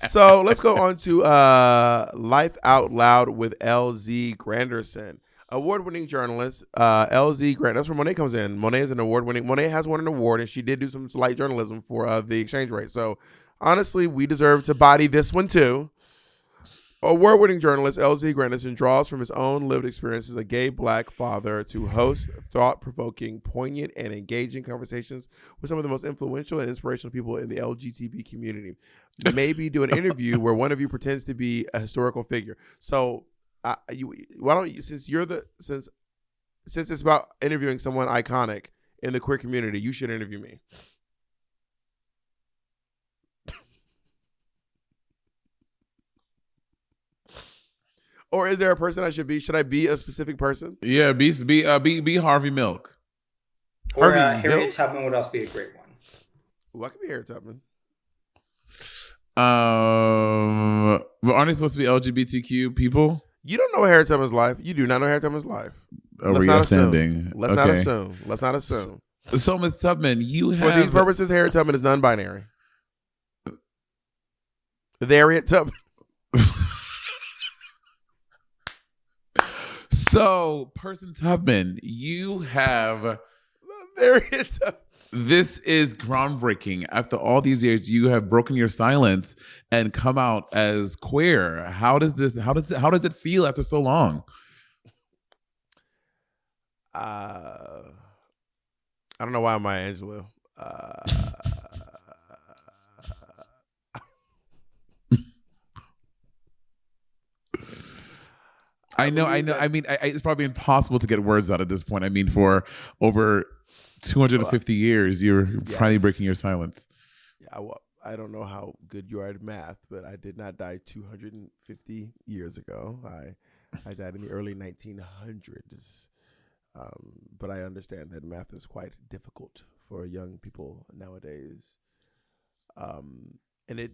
So let's go on to Life Out Loud with LZ Granderson, award-winning journalist. LZ Grant, that's where Monet comes in. Monet is an award-winning. Monet has won an award, and she did do some light journalism for the exchange rate. So honestly, we deserve to body this one too. Award-winning journalist LZ Granderson draws from his own lived experience as a gay black father to host thought-provoking, poignant, and engaging conversations with some of the most influential and inspirational people in the LGBT community. Maybe do an interview where one of you pretends to be a historical figure. So, why don't you? Since it's about interviewing someone iconic in the queer community, you should interview me. Or is there a person I should be? Should I be a specific person? Yeah, be Harvey Milk. Or Harriet Tubman would also be a great one. Well, I could be Harriet Tubman. But aren't they supposed to be LGBTQ people? You don't know Harriet Tubman's life. You do not know Harriet Tubman's life. Let's not assume. Let's not assume. So Ms. Tubman, you have... For these purposes, Harriet Tubman is non-binary. The Harriet Tubman. So, Person Tubman, you have... Harriet Tubman. This is groundbreaking. After all these years, you have broken your silence and come out as queer. How does it feel after so long? I don't know why I'm Maya Angelou. I know. I mean, it's probably impossible to get words out at this point. I mean, for over 250 years, you're finally breaking your silence. Yeah, well, I don't know how good you are at math, but I did not die 250 years ago. I died in the early 1900s. But I understand that math is quite difficult for young people nowadays. And it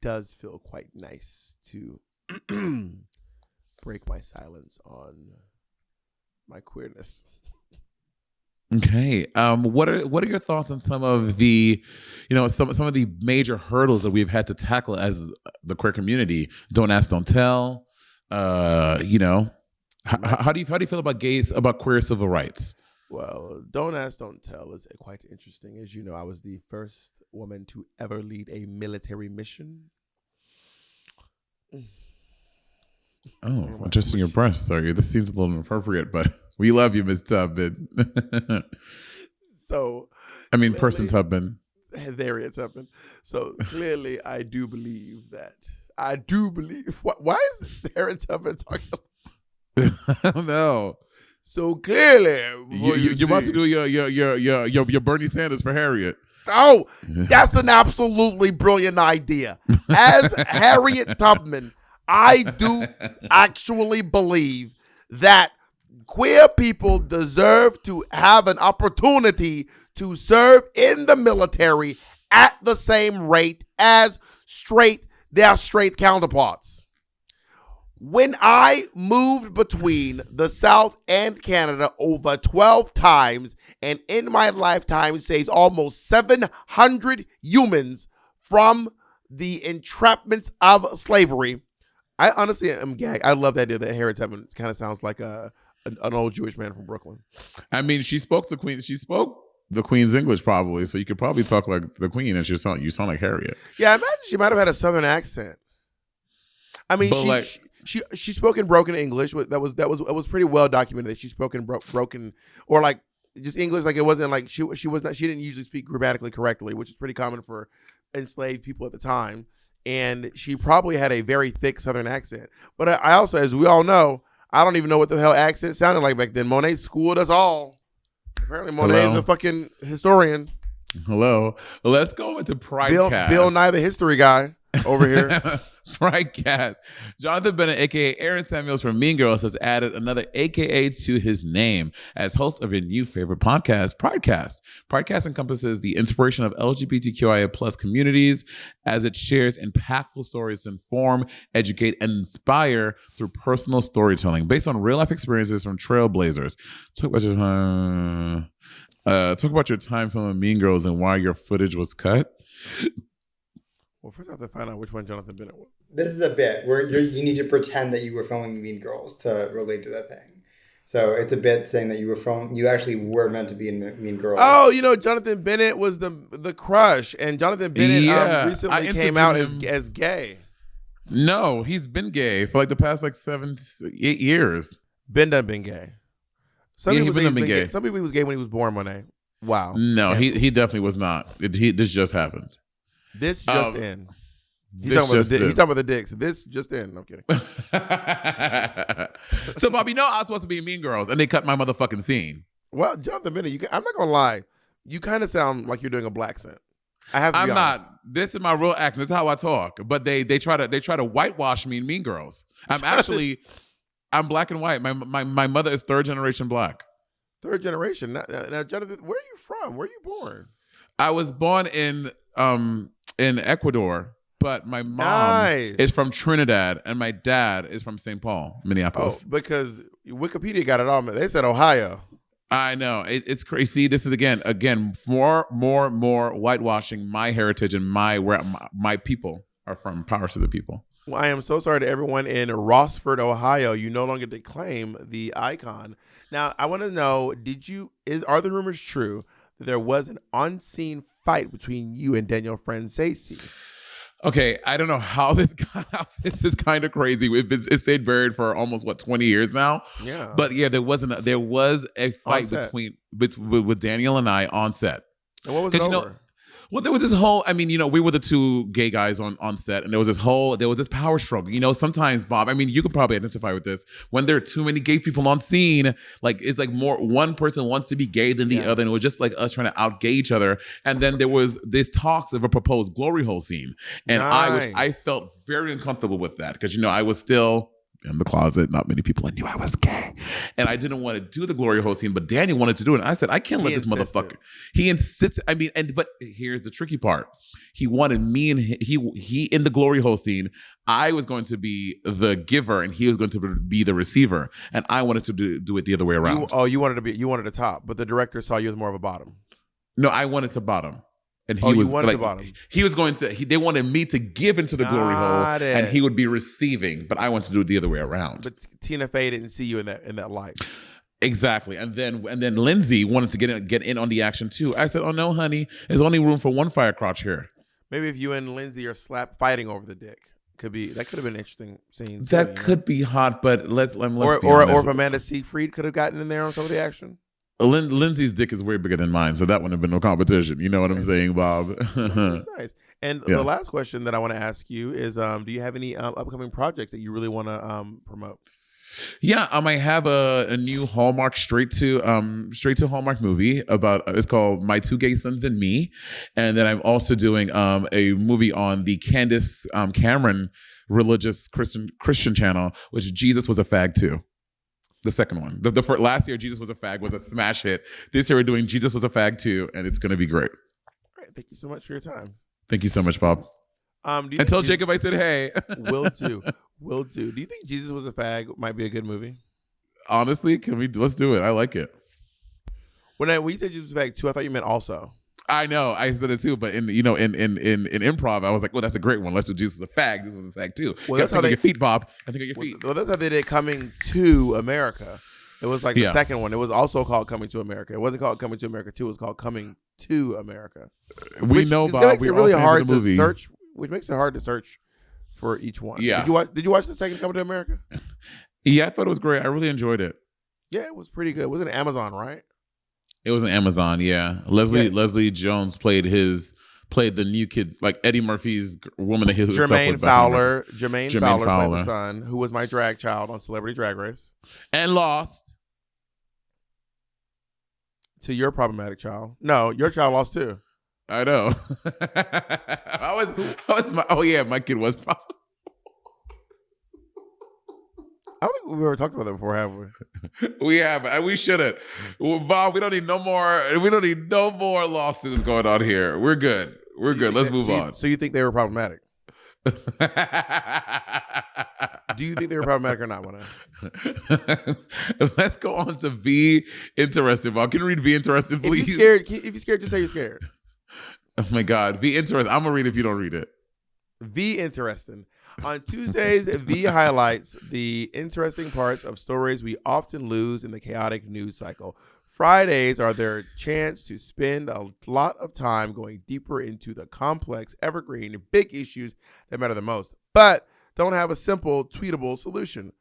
does feel quite nice to break my silence on my queerness. Okay. What are your thoughts on some of the, some of the major hurdles that we've had to tackle as the queer community? Don't ask, don't tell. How do you feel about queer civil rights? Well, don't ask, don't tell is quite interesting. As you know, I was the first woman to ever lead a military mission. Oh, adjusting your breast. Sorry, this seems a little inappropriate, but we love you, Ms. Tubman. So, I mean, Person Tubman. Harriet Tubman. So clearly, I do believe that. I do believe. Why is Harriet Tubman talking? I don't know. So clearly, you're about to do your Bernie Sanders for Harriet. Oh, that's an absolutely brilliant idea. As Harriet Tubman, I do actually believe that queer people deserve to have an opportunity to serve in the military at the same rate as their straight counterparts. When I moved between the South and Canada over 12 times, and in my lifetime saved almost 700 humans from the entrapments of slavery, I honestly am gagged. I love the idea that Harriet Tubman kind of sounds like an old Jewish man from Brooklyn. I mean, she spoke the Queen's English probably, so you could probably talk like the Queen, and you sound like Harriet. Yeah, I imagine she might have had a Southern accent. I mean, she spoke in broken English. It was pretty well documented that she spoke in broken, or like just English. Like it wasn't like she didn't usually speak grammatically correctly, which is pretty common for enslaved people at the time. And she probably had a very thick Southern accent. But I also, as we all know, I don't even know what the hell accent sounded like back then. Monet schooled us all. Apparently, Monet is the fucking historian. Hello. Let's go into Pridecast. Bill Nye, the history guy over here. Pridecast. Jonathan Bennett, a.k.a. Aaron Samuels from Mean Girls, has added another a.k.a. to his name as host of your new favorite podcast, Pridecast. Pridecast encompasses the inspiration of LGBTQIA plus communities as it shares impactful stories to inform, educate, and inspire through personal storytelling based on real-life experiences from trailblazers. Talk about your time filming Mean Girls and why your footage was cut. Well, first I have to find out which one Jonathan Bennett was. This is a bit where you need to pretend that you were filming Mean Girls to relate to that thing. So it's a bit saying that you actually were meant to be in Mean Girls. Oh, Jonathan Bennett was the crush, and Jonathan Bennett recently came out as gay. No, he's been gay for like the past 7-8 years. Ben done been gay. Some people been gay. Some people he was gay when he was born, Monet. Wow. No, he definitely was not. This just happened. This just in. He's talking about the dicks. This just in. I'm kidding. So, Bobby, I was supposed to be Mean Girls, and they cut my motherfucking scene. Well, Jonathan Bennett, I'm not gonna lie. You kind of sound like you're doing a black accent. I have to be honest. Not. This is my real accent. This is how I talk. But they try to whitewash me in Mean Girls. I'm black and white. My mother is third generation black. Third generation. Now, Jonathan, where are you from? Where are you born? I was born in Ecuador, but my mom is from Trinidad and my dad is from St. Paul, Minneapolis. Oh, because Wikipedia got it all. They said Ohio. I know. It's crazy. This is again more whitewashing my heritage and where my people are from. Power to the people. Well, I am so sorry to everyone in Rossford, Ohio. You no longer to claim the icon. Now, I want to know, are the rumors true that there was an unseen fight between you and Danielle Franzese? Okay, I don't know how this got out. This is kind of crazy. It's stayed buried for almost 20 years now. Yeah, but yeah, there was a fight with Danielle and I on set. And what was it over? Well, there was this whole, we were the two gay guys on set, and there was this power struggle. Sometimes, Bob, you could probably identify with this. When there are too many gay people on scene, it's more one person wants to be gay than the other, and it was just like us trying to out-gay each other. And then there was this talks of a proposed glory hole scene. And I felt very uncomfortable with that because, I was still in the closet. Not many people knew I was gay. And I didn't want to do the glory hole scene, but Daniel wanted to do it. And I said, I can't let this motherfucker. He insists. But here's the tricky part. He wanted me and he in the glory hole scene, I was going to be the giver and he was going to be the receiver. And I wanted to do it the other way around. You wanted a top, but the director saw you as more of a bottom. No, I wanted to bottom. And he was wanted to bottom. He was going to. They wanted me to give into the glory hole, and he would be receiving. But I wanted to do it the other way around. But Tina Fey didn't see you in that light. Exactly. And then Lindsay wanted to get in on the action too. I said, "Oh no, honey, there's only room for one fire crotch here." Maybe if you and Lindsay are fighting over the dick, could have been an interesting scene. That could be hot, but let's be honest. Or if Amanda Seyfried could have gotten in there on some of the action. Lindsay's dick is way bigger than mine, so that wouldn't have been no competition. You know what I'm saying, Bob? That's nice. And the last question that I want to ask you is, do you have any upcoming projects that you really want to promote? Yeah, I have a new Hallmark straight to Hallmark movie about it's called My Two Gay Sons and Me, and then I'm also doing a movie on the Candace Cameron religious Christian channel, which Jesus Was a Fag Too. The second one. The first, last year, Jesus Was a Fag was a smash hit. This year, we're doing Jesus Was a Fag Too, and it's going to be great. All right, thank you so much for your time. Thank you so much, Bob. And tell Jacob I said hey. Will do. Do you think Jesus Was a Fag might be a good movie? Honestly, let's do it. I like it. When you said Jesus Was a Fag too, I thought you meant also. I know, I said it too, but in improv, I was like, well, that's a great one. Let's do Jesus Was a Fag. Jesus Was a Fag too. Well, that's how think of your feet, Bob. I think of your feet. Well, that's how they did Coming to America. It was like the second one. It was also called Coming to America. It wasn't called Coming to America 2. It was called Coming to America. We know, Bob. Makes it really hard to search. Which makes it hard to search for each one. Yeah. Did you watch the second Coming to America? Yeah, I thought it was great. I really enjoyed it. Yeah, it was pretty good. It was on Amazon, right? It was on Amazon. Yeah. Leslie Jones played the new kids, like Eddie Murphy's woman that he hooked up with. Jermaine Fowler played the son, who was my drag child on Celebrity Drag Race, and lost to your problematic child. No, your child lost too. I know. My kid was probably. I don't think we've ever talked about that before, have we? We have, and we shouldn't. Well, Bob, we don't need no more lawsuits going on here. We're good. Let's move on. So you think they were problematic? Do you think they were problematic or not, Mona? Let's go on to Be Interested, Bob. Can you read Be Interested, please? If you're scared, just say you're scared. Oh my God. Be Interested. I'm going to read it if you don't read it. Be Interesting. On Tuesdays, V highlights the interesting parts of stories we often lose in the chaotic news cycle. Fridays are their chance to spend a lot of time going deeper into the complex, evergreen, big issues that matter the most, but don't have a simple, tweetable solution.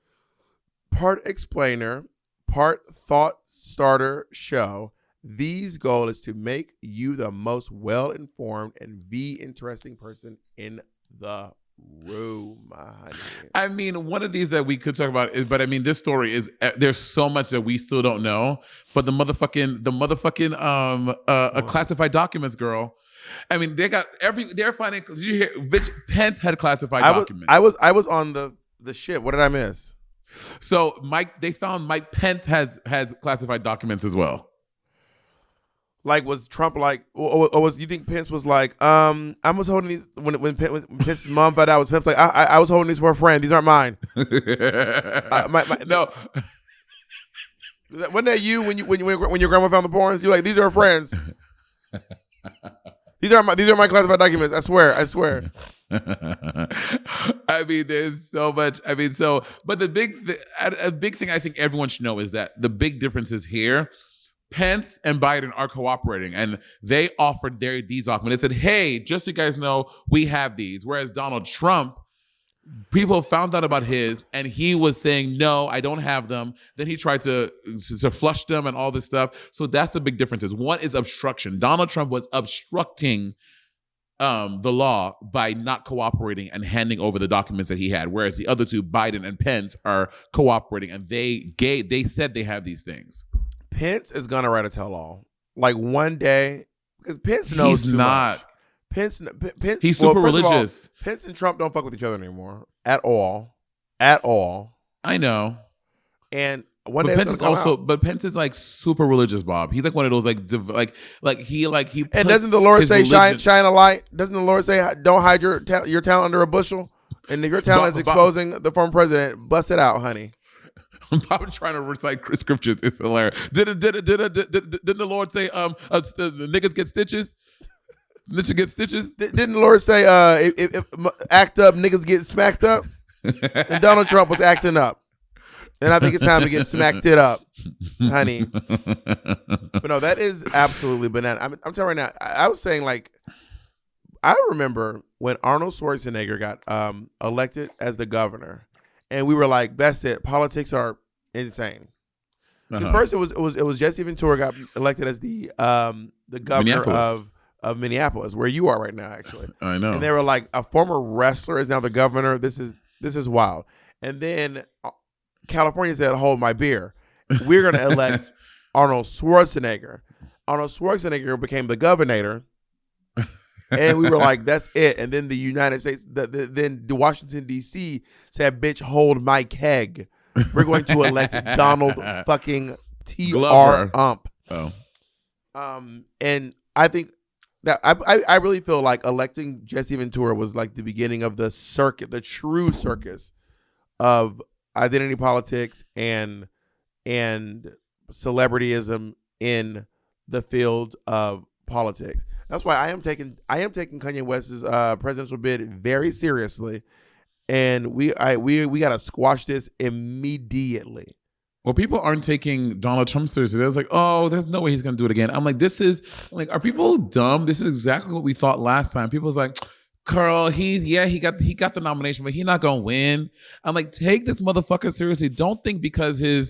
Part explainer, part thought starter show, V's goal is to make you the most well-informed and interesting person in the room, honey. I mean, one of these that we could talk about is, but I mean, this story is there's so much that we still don't know. But the motherfucking classified documents, girl. I mean, they're finding. Did you hear? Bitch, Pence had classified documents. I was on the shit. What did I miss? So they found Mike Pence has classified documents as well. Like, was Trump like, or was you think Pence was like, I was holding these when Pence's mom found out, was Pence like, I was holding these for a friend. These aren't mine. No. Wasn't that you when your grandma found the porns? You're like, these are friends. These are my classified documents. I swear. I mean, there's so much. I mean, but a big thing I think everyone should know is that the big difference is here. Pence and Biden are cooperating, and they offered these documents. They said, hey, just so you guys know, we have these. Whereas Donald Trump, people found out about his, and he was saying, no, I don't have them. Then he tried to flush them and all this stuff. So that's the big difference. One is obstruction. Donald Trump was obstructing the law by not cooperating and handing over the documents that he had. Whereas the other two, Biden and Pence, are cooperating, and they said they have these things. Pence is gonna write a tell-all, like one day, because Pence knows he's too not. Much. Pence, he's super religious. All, Pence and Trump don't fuck with each other anymore at all. I know. And one day, Pence is also, out. But Pence is like super religious, Bob. He's like one of those like he. And doesn't the Lord say shine a light? Doesn't the Lord say don't hide your talent under a bushel? And if your talent is exposing the former president, bust it out, honey. I'm trying to recite scriptures. It's hilarious. Didn't the Lord say the niggas get stitches? Niggas get stitches? Didn't the Lord say if act up, niggas get smacked up? And Donald Trump was acting up. And I think it's time to get smacked it up, honey. But no, that is absolutely banana. I'm telling you right now, I was saying, like, I remember when Arnold Schwarzenegger got elected as the governor. And we were like, that's it. Politics are insane. First, it was Jesse Ventura got elected as the governor of Minneapolis, where you are right now, actually. I know. And they were like, a former wrestler is now the governor. This is wild. And then California said, "Hold my beer. We're going to elect Arnold Schwarzenegger." Arnold Schwarzenegger became the governor. And we were like, that's it. And then the United States, then the Washington, D.C. said, "Bitch, hold my keg. We're going to elect Donald fucking T.R. Ump." Oh. And I think that I really feel like electing Jesse Ventura was like the beginning of the circuit, the true circus of identity politics and celebrityism in the field of politics. That's why I am taking Kanye West's presidential bid very seriously, and we got to squash this immediately. Well, people aren't taking Donald Trump seriously. They're like, "Oh, there's no way he's going to do it again." I'm like, are people dumb? This is exactly what we thought last time. People's like, "Carl, he got the nomination, but he's not going to win." I'm like, take this motherfucker seriously. Don't think because he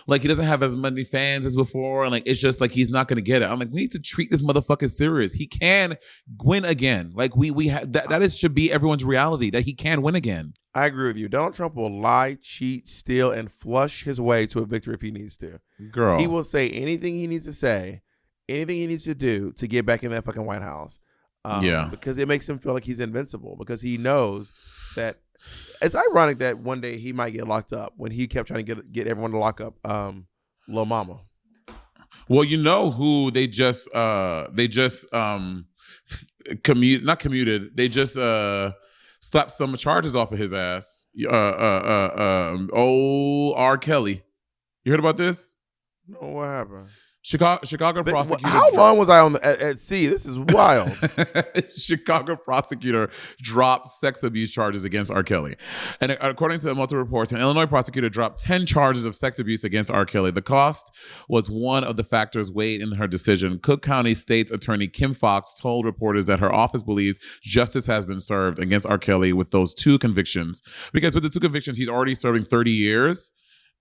doesn't have as many fans as before, and like it's just like he's not going to get it. I'm like, we need to treat this motherfucker serious. He can win again. Like that should be everyone's reality, that he can win again. I agree with you. Donald Trump will lie, cheat, steal, and flush his way to a victory if he needs to. Girl. He will say anything he needs to say, anything he needs to do to get back in that fucking White House. Because it makes him feel like he's invincible, because he knows that it's ironic that one day he might get locked up when he kept trying to get everyone to lock up Lil Mama. Well, you know who they just slapped some charges off of his ass. R. Kelly. You heard about this? No, what happened? Chicago prosecutor. How long was I at sea? This is wild. Chicago prosecutor dropped sex abuse charges against R. Kelly. And according to multiple reports, an Illinois prosecutor dropped 10 charges of sex abuse against R. Kelly. The cost was one of the factors weighed in her decision. Cook County State's Attorney Kim Fox told reporters that her office believes justice has been served against R. Kelly with those 2 convictions. Because with the 2 convictions, he's already serving 30 years.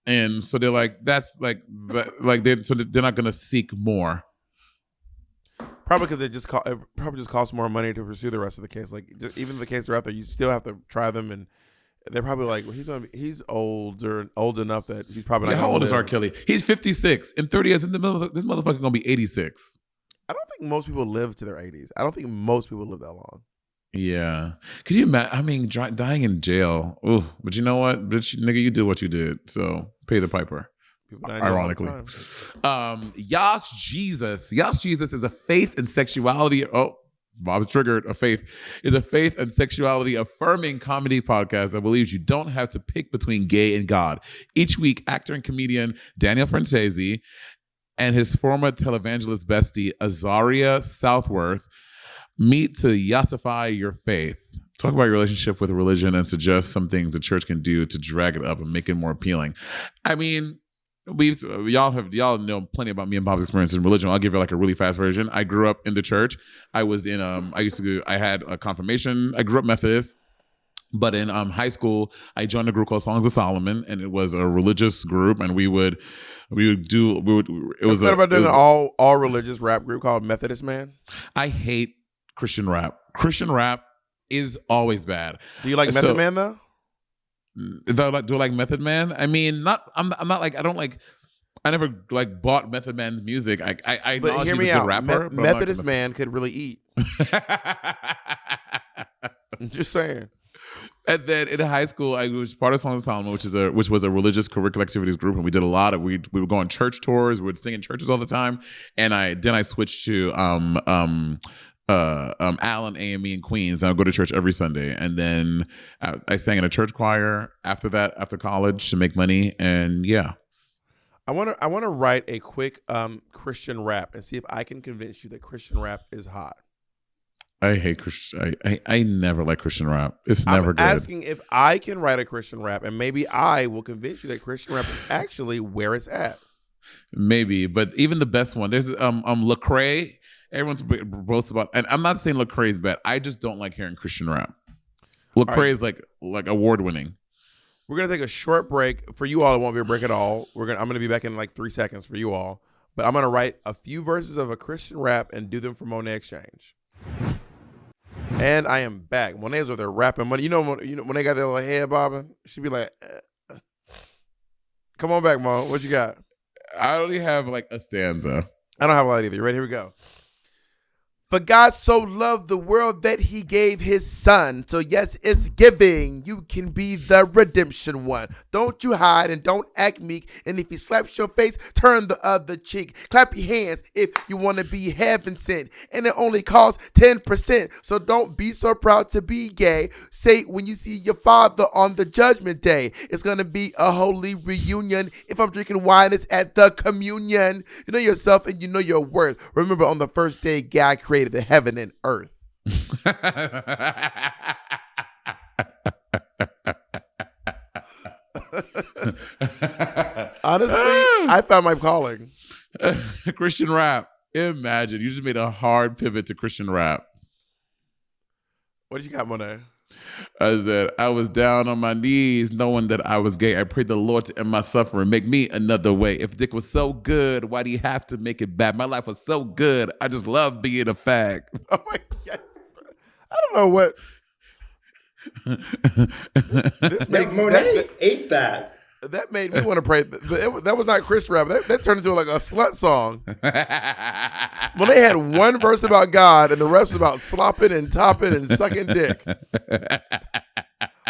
And so they're like, they're not going to seek more. Probably because it probably just costs more money to pursue the rest of the case. Like, even if the case are out there, you still have to try them, and they're probably like, well, he's old enough that he's probably not. How old is R. Kelly? He's 56. In 30 years, in the middle of this motherfucker gonna be 86. I don't think most people live to their 80s. I don't think most people live that long. Yeah. Could you imagine? I mean, dying in jail. Ooh, but you know what? Bitch, nigga, you did what you did. So pay the piper. Ironically. Yas Jesus. Yas Jesus is a faith and sexuality. Oh, Bob's triggered. Is a faith and sexuality affirming comedy podcast that believes you don't have to pick between gay and God. Each week, actor and comedian Daniel Francesi and his former televangelist bestie Azaria Southworth meet to yassify your faith. Talk about your relationship with religion and suggest some things the church can do to drag it up and make it more appealing. I mean, y'all know plenty about me and Bob's experience in religion. I'll give you like a really fast version. I grew up in the church. I had a confirmation. I grew up Methodist. But in high school, I joined a group called Songs of Solomon, and it was a religious group, and we would doing an all religious rap group called Methodist Man? I hate Christian rap. Christian rap is always bad. Do you like Method Man though? Do I like Method Man? I mean, I never like bought Method Man's music. I know he's a good rapper. Methodist Man could really eat. I'm just saying. And then in high school, I was part of Songs of Solomon, which was a religious curricular activities group, and we did a lot of we would go on church tours. We would sing in churches all the time, and I switched to Allen AME in Queens. I would go to church every Sunday, and then I sang in a church choir after that, after college, to make money. And yeah, I want to write a quick Christian rap and see if I can convince you that Christian rap is hot. I hate Christian. I never like Christian rap. It's never good. I'm asking if I can write a Christian rap, and maybe I will convince you that Christian rap is actually where it's at. Maybe, but even the best one, there's Lecrae. Everyone's boasts about, and I'm not saying Lecrae is bad. I just don't like hearing Christian rap. Lecrae is like award winning. We're gonna take a short break. For you all, it won't be a break at all. I'm gonna be back in like 3 seconds for you all. But I'm gonna write a few verses of a Christian rap and do them for Monet Exchange. And I am back. Monet's over there rapping money. You know when they got their little head bobbing, she'd be like, "Come on back, Mo. What you got?" I only have like a stanza. I don't have a lot either. You ready? Here we go. For God so loved the world that he gave his son. So yes, it's giving. You can be the redemption one. Don't you hide and don't act meek. And if he slaps your face, turn the other cheek. Clap your hands if you want to be heaven sent. And it only costs 10%. So don't be so proud to be gay. Say when you see your father on the judgment day, it's going to be a holy reunion. If I'm drinking wine, it's at the communion. You know yourself and you know your worth. Remember, on the first day, God created the heaven and earth. Honestly, I found my calling. Christian rap. Imagine you just made a hard pivot to Christian rap. What do you got, Monet? As that I was down on my knees knowing that I was gay. I prayed the Lord to end my suffering, make me another way. If dick was so good, why do you have to make it bad? My life was so good. I just love being a fag. Oh my God. I don't know what. This makes Monet ate that. That made me want to pray. But that was not Chris rap. That turned into like a slut song. Well, they had one verse about God and the rest was about slopping and topping and sucking dick.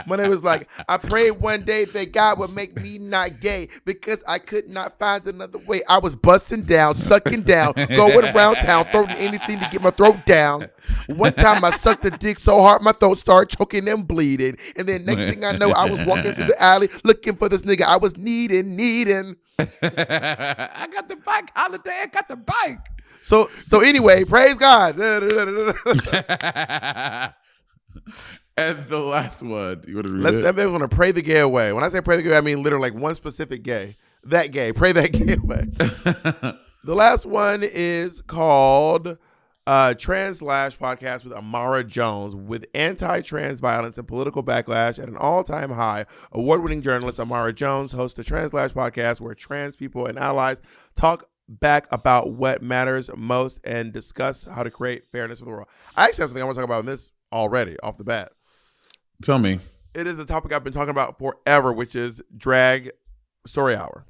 When it was like, I prayed one day that God would make me not gay because I could not find another way. I was busting down, sucking down, going around town, throwing anything to get my throat down. One time I sucked the dick so hard my throat started choking and bleeding. And then next thing I know, I was walking through the alley looking for this nigga I was needing. I got the bike holiday. I got the bike. So anyway, praise God. And the last one, you want to read it? That man want to pray the gay away. When I say pray the gay, I mean literally like one specific gay. That gay. Pray that gay away. The last one is called Translash Podcast with Amara Jones. With anti-trans violence and political backlash at an all-time high, award-winning journalist Amara Jones hosts the Translash Podcast where trans people and allies talk back about what matters most and discuss how to create fairness for the world. I actually have something I want to talk about in this already off the bat. Tell me. It is a topic I've been talking about forever, which is drag story hour.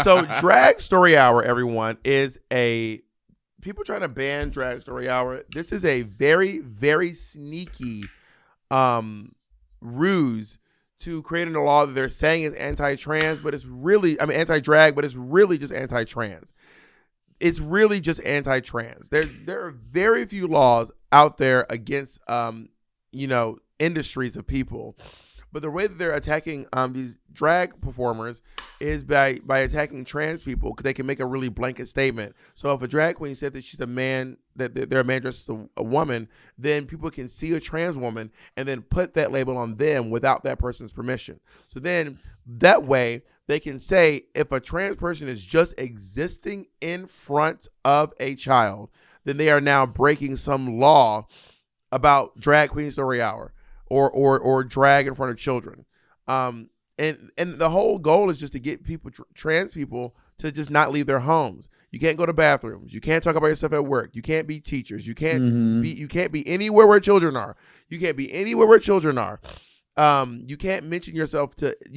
So drag story hour, everyone, is people trying to ban drag story hour. This is a very, very sneaky ruse to create a law that they're saying is anti-trans, but it's really, anti-drag, but it's really just anti-trans. It's really just anti-trans. There are very few laws out there against, industries of people. But the way that they're attacking these drag performers is by attacking trans people because they can make a really blanket statement. So if a drag queen said that she's a man, that they're a man dressed as a woman, then people can see a trans woman and then put that label on them without that person's permission. So then that way they can say if a trans person is just existing in front of a child, then they are now breaking some law about drag queen story hour or drag in front of children. And the whole goal is just to get people, trans people, to just not leave their homes. You can't go to bathrooms. You can't talk about yourself at work. You can't be teachers. You can't be anywhere where children are. You can't be anywhere where children are. You can't mention you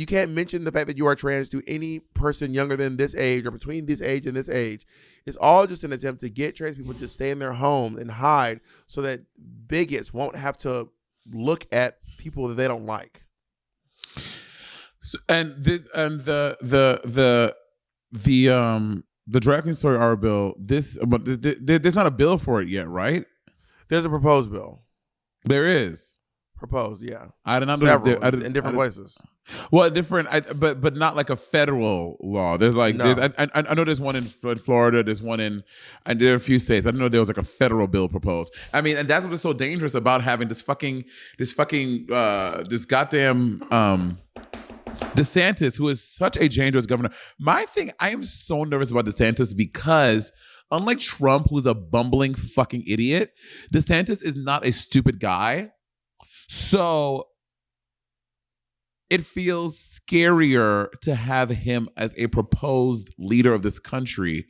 can't mention the fact that you are trans to any person younger than this age or between this age and this age. It's all just an attempt to get trans people to stay in their home and hide so that bigots won't have to look at people that they don't like. So, the drag queen story hour bill. There's not a bill for it yet, right? There's a proposed bill. There is. Proposed, yeah. I did not know in different places. Well, different, but not like a federal law. There's like, no. I know there's one in Florida. There's one and there are a few states. I didn't know there was like a federal bill proposed. I mean, and that's what's so dangerous about having this goddamn DeSantis, who is such a dangerous governor. My thing, I am so nervous about DeSantis because unlike Trump, who's a bumbling fucking idiot, DeSantis is not a stupid guy. So it feels scarier to have him as a proposed leader of this country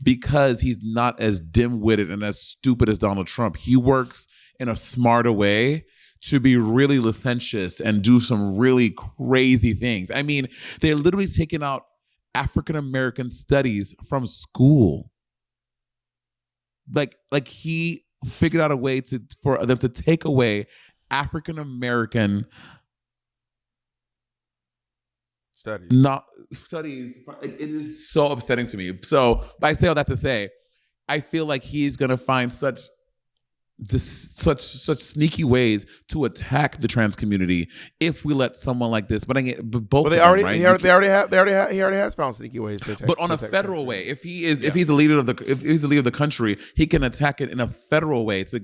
because he's not as dim-witted and as stupid as Donald Trump. He works in a smarter way to be really licentious and do some really crazy things. I mean, they're literally taking out African American studies from school. Like he figured out a way for them to take away African American studies. It is so upsetting to me. So, but I say all that to say, I feel like he's gonna find such sneaky ways to attack the trans community if we let someone like this. But he already has found sneaky ways to attack. But on a federal way, if he's the leader of the country, he can attack it in a federal way to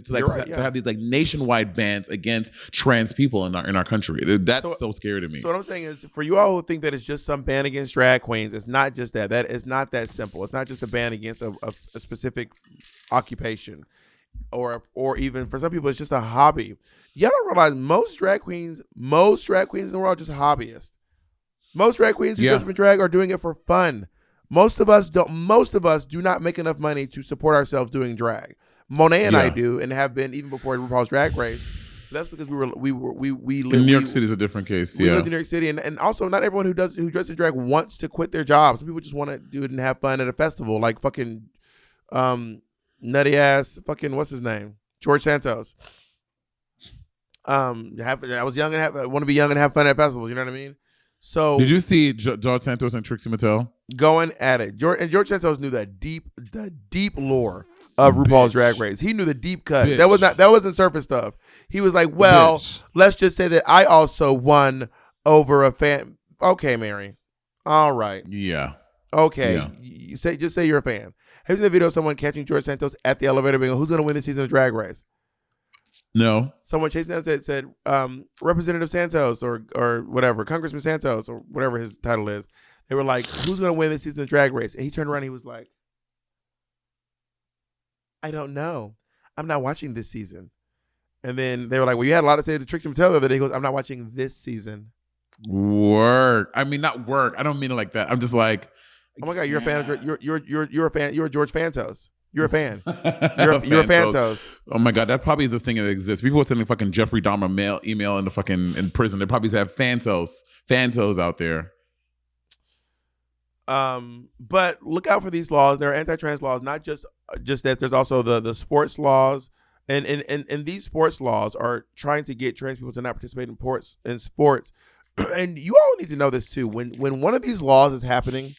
have these like nationwide bans against trans people in our country. That's so scary to me. So what I'm saying is, for you all who think that it's just some ban against drag queens, it's not just that. That is not that simple. It's not just a ban against a specific occupation. Or even for some people, it's just a hobby. Y'all don't realize most drag queens in the world are just hobbyists. Most drag queens who dress up in drag are doing it for fun. Most of us do not make enough money to support ourselves doing drag. Monet and I do, and have been even before RuPaul's Drag Race. That's because we live in New York City is a different case. We lived in New York City, and also not everyone who dresses in drag wants to quit their job. Some people just want to do it and have fun at a festival, like fucking nutty ass fucking what's his name, George Santos. I was young and want to be young and have fun at festivals. You know what I mean? So did you see George Santos and Trixie Mattel going at it? George Santos knew the deep lore of RuPaul's Drag Race. He knew the deep cut. That wasn't surface stuff. He was like, well, let's just say that I also won over a fan. Okay, Mary. All right. Yeah. Okay. Yeah. Just say you're a fan. Have you seen the video of someone catching George Santos at the elevator being, who's going to win this season of Drag Race? No. Someone chasing down said Representative Santos or whatever, Congressman Santos or whatever his title is. They were like, who's going to win this season of Drag Race? And he turned around and he was like, I don't know. I'm not watching this season. And then they were like, well, you had a lot to say to Trixie Mattel the other day. He goes, I'm not watching this season. Work. I mean, not work. I don't mean it like that. I'm just like, oh my God, you're a fan of you're a fan. You're a George Fantos. You're a fan. You're a Fantos. Oh my God, that probably is a thing that exists. People are sending fucking Jeffrey Dahmer email in prison. They probably have Fantos out there. But look out for these laws. There are anti-trans laws, not just that. There's also the sports laws, and these sports laws are trying to get trans people to not participate in sports. And you all need to know this too. When one of these laws is happening,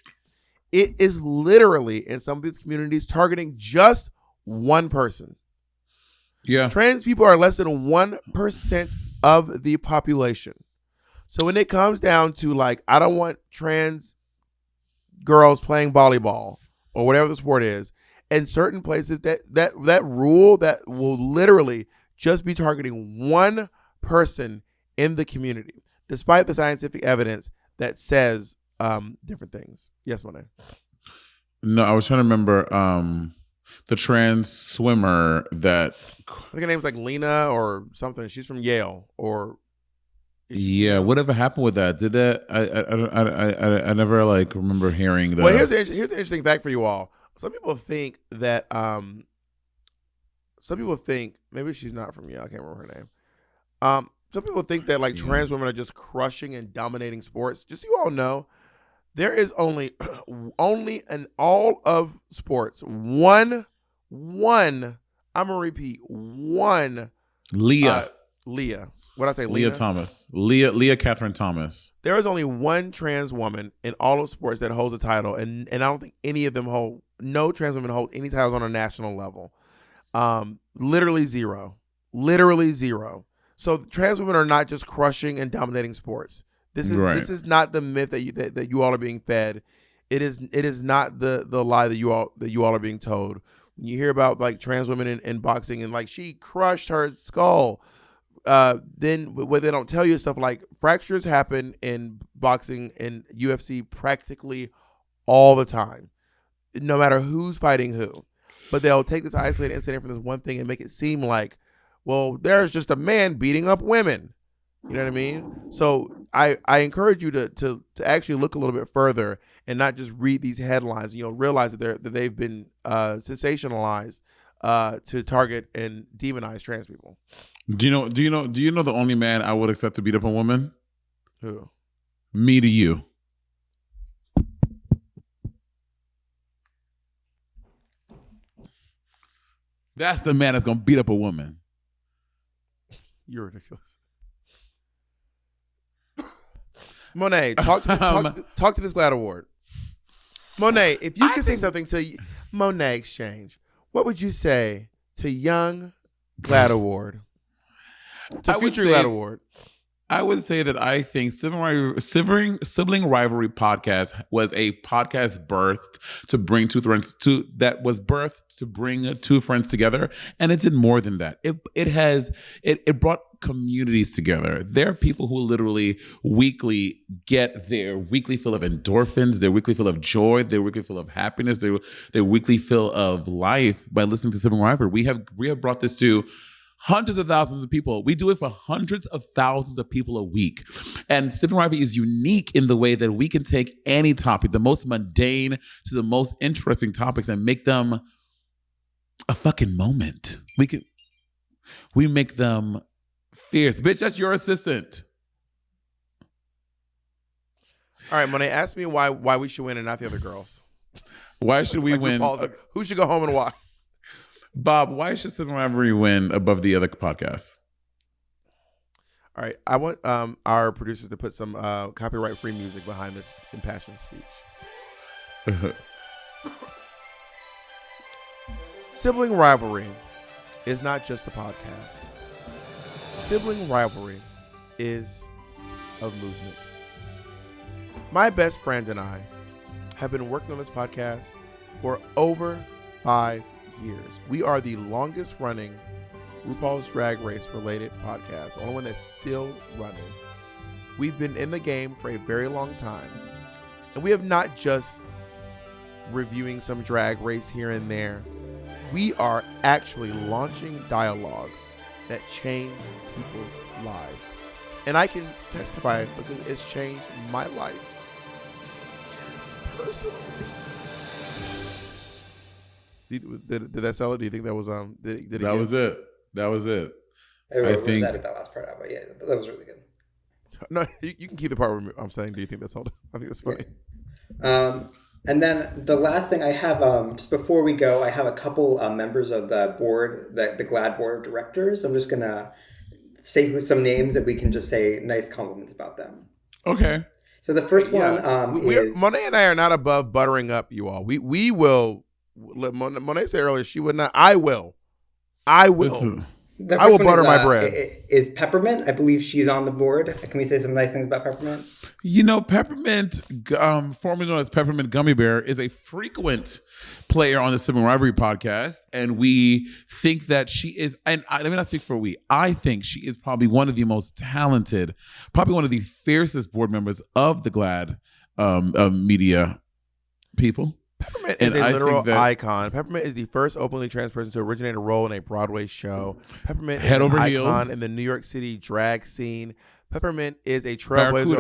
it is literally in some of these communities targeting just one person. Yeah. Trans people are less than 1% of the population. So when it comes down to like, I don't want trans girls playing volleyball or whatever the sport is, in certain places that rule that will literally just be targeting one person in the community, despite the scientific evidence that says different things. Yes, Monet. No, I was trying to remember the trans swimmer that I think her name was like Lena or something. She's from Yale or whatever happened with that? Did that? I never like remember hearing that. Well, here's the interesting fact for you all. Some people think that maybe she's not from Yale. I can't remember her name. Some people think that like trans women are just crushing and dominating sports. Just so you all know, there is only in all of sports one. I'm gonna repeat one. Leah. What I say? Leah Thomas. Leah Catherine Thomas. There is only one trans woman in all of sports that holds a title, and I don't think any of them hold. No trans women hold any titles on a national level. Literally zero. So trans women are not just crushing and dominating sports. This is not the myth that you all are being fed. It is not the lie that you all are being told. When you hear about like trans women in boxing and like she crushed her skull, then what they don't tell you is stuff like fractures happen in boxing and UFC practically all the time, no matter who's fighting who. But they'll take this isolated incident from this one thing and make it seem like, well, there's just a man beating up women. You know what I mean? So I encourage you to actually look a little bit further and not just read these headlines. Realize that they've been sensationalized to target and demonize trans people. Do you know the only man I would accept to beat up a woman? Who? Me to you. That's the man that's gonna beat up a woman. You're ridiculous. Monet, talk to this GLAAD award. Monet, if you could say something to Monet Exchange, what would you say to young GLAAD award? To future GLAAD award? I would say that I think Sibling Rivalry podcast was a podcast birthed to bring two friends to bring two friends together, and it did more than that. It brought communities together. There are people who literally weekly get their weekly fill of endorphins, their weekly fill of joy, their weekly fill of happiness, their weekly fill of life by listening to Sibling Rivalry. We have brought this to hundreds of thousands of people. We do it for hundreds of thousands of people a week. And Sibling Rivalry is unique in the way that we can take any topic, the most mundane to the most interesting topics, and make them a fucking moment. We make them fierce. Bitch, that's your assistant. All right, Monet, ask me why we should win and not the other girls. Why should we win? Who should go home and why? Bob, why should Sibling Rivalry win above the other podcasts? All right, I want our producers to put some copyright-free music behind this impassioned speech. Sibling Rivalry is not just a podcast. Sibling Rivalry is a movement. My best friend and I have been working on this podcast for over 5 years. We are the longest running RuPaul's Drag Race related podcast, the only one that's still running. We've been in the game for a very long time, and we have not just reviewing some drag race here and there. We are actually launching dialogues that change people's lives, and I can testify because it's changed my life personally. Did that sell it? Do you think that was Did it that was it? That was it. I think edit that last part out, but yeah, that was really good. No, you can keep the part where I'm saying, do you think that sold it? I think that's funny. Yeah. And then the last thing I have, just before we go, I have a couple members of the board, the GLAAD board of directors. I'm just gonna state with some names that we can just say nice compliments about them. Okay. So the first one is Monet and I are not above buttering up you all. We will. Monet said earlier she would not. I will. I will butter my bread. Is Peppermint? I believe she's on the board. Can we say some nice things about Peppermint? Peppermint, formerly known as Peppermint Gummy Bear, is a frequent player on the Sibling Rivalry podcast, and we think that she is. And let me not speak for we. I think she is probably one of the most talented, probably one of the fiercest board members of the GLAAD media people. Peppermint is a literal icon. Peppermint is the first openly trans person to originate a role in a Broadway show. Peppermint is an icon in the New York City drag scene. Peppermint is a trailblazer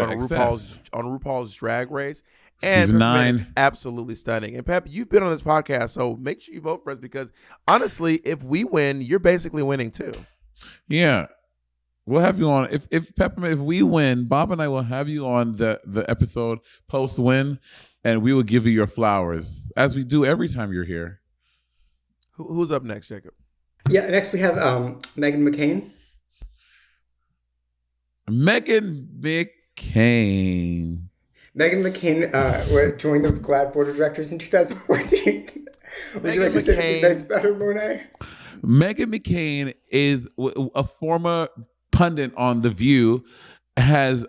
on RuPaul's Drag Race. And Season 9 is absolutely stunning. And Pep, you've been on this podcast, so make sure you vote for us because honestly, if we win, you're basically winning too. Yeah. We'll have you on. If Peppermint, if we win, Bob and I will have you on the episode post-win. And we will give you your flowers, as we do every time you're here. Who's up next, Jacob? Yeah, next we have Meghan McCain. Meghan McCain. Meghan McCain joined the GLAAD board of directors in 2014. Would you like to say anything nice about her, Monet? Meghan McCain is a former pundit on The View. Is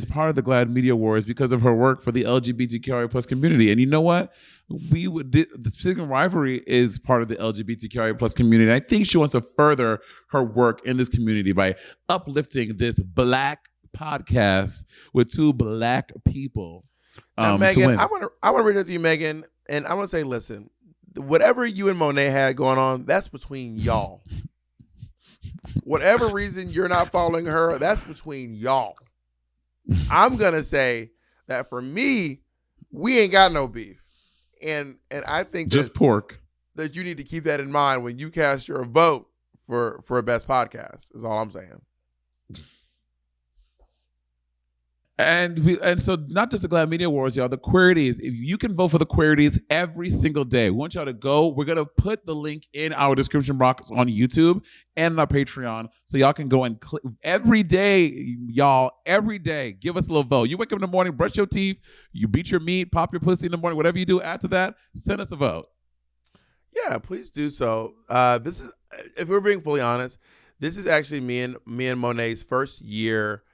part of the GLAAD Media Awards because of her work for the LGBTQIA plus community. And you know what? The Sibling Rivalry is part of the LGBTQIA plus community. And I think she wants to further her work in this community by uplifting this Black podcast with two Black people. Meghan, I want to reach out to you, Meghan, and I want to say, listen, whatever you and Monet had going on, that's between y'all. Whatever reason you're not following her, that's between y'all. I'm gonna say that for me, we ain't got no beef, and I think Just pork. that you need to keep that in mind when you cast your vote for a best podcast. Is all I'm saying. And so not just the Glad Media Awards, y'all, the Queerities. If you can vote for the Queerities every single day, we want y'all to go. We're going to put the link in our description box on YouTube and on our Patreon so y'all can go and click every day, y'all, every day. Give us a little vote. You wake up in the morning, brush your teeth, you beat your meat, pop your pussy in the morning, whatever you do after that, send us a vote. Yeah, please do so. This is, if we're being fully honest, this is actually me and Monet's first year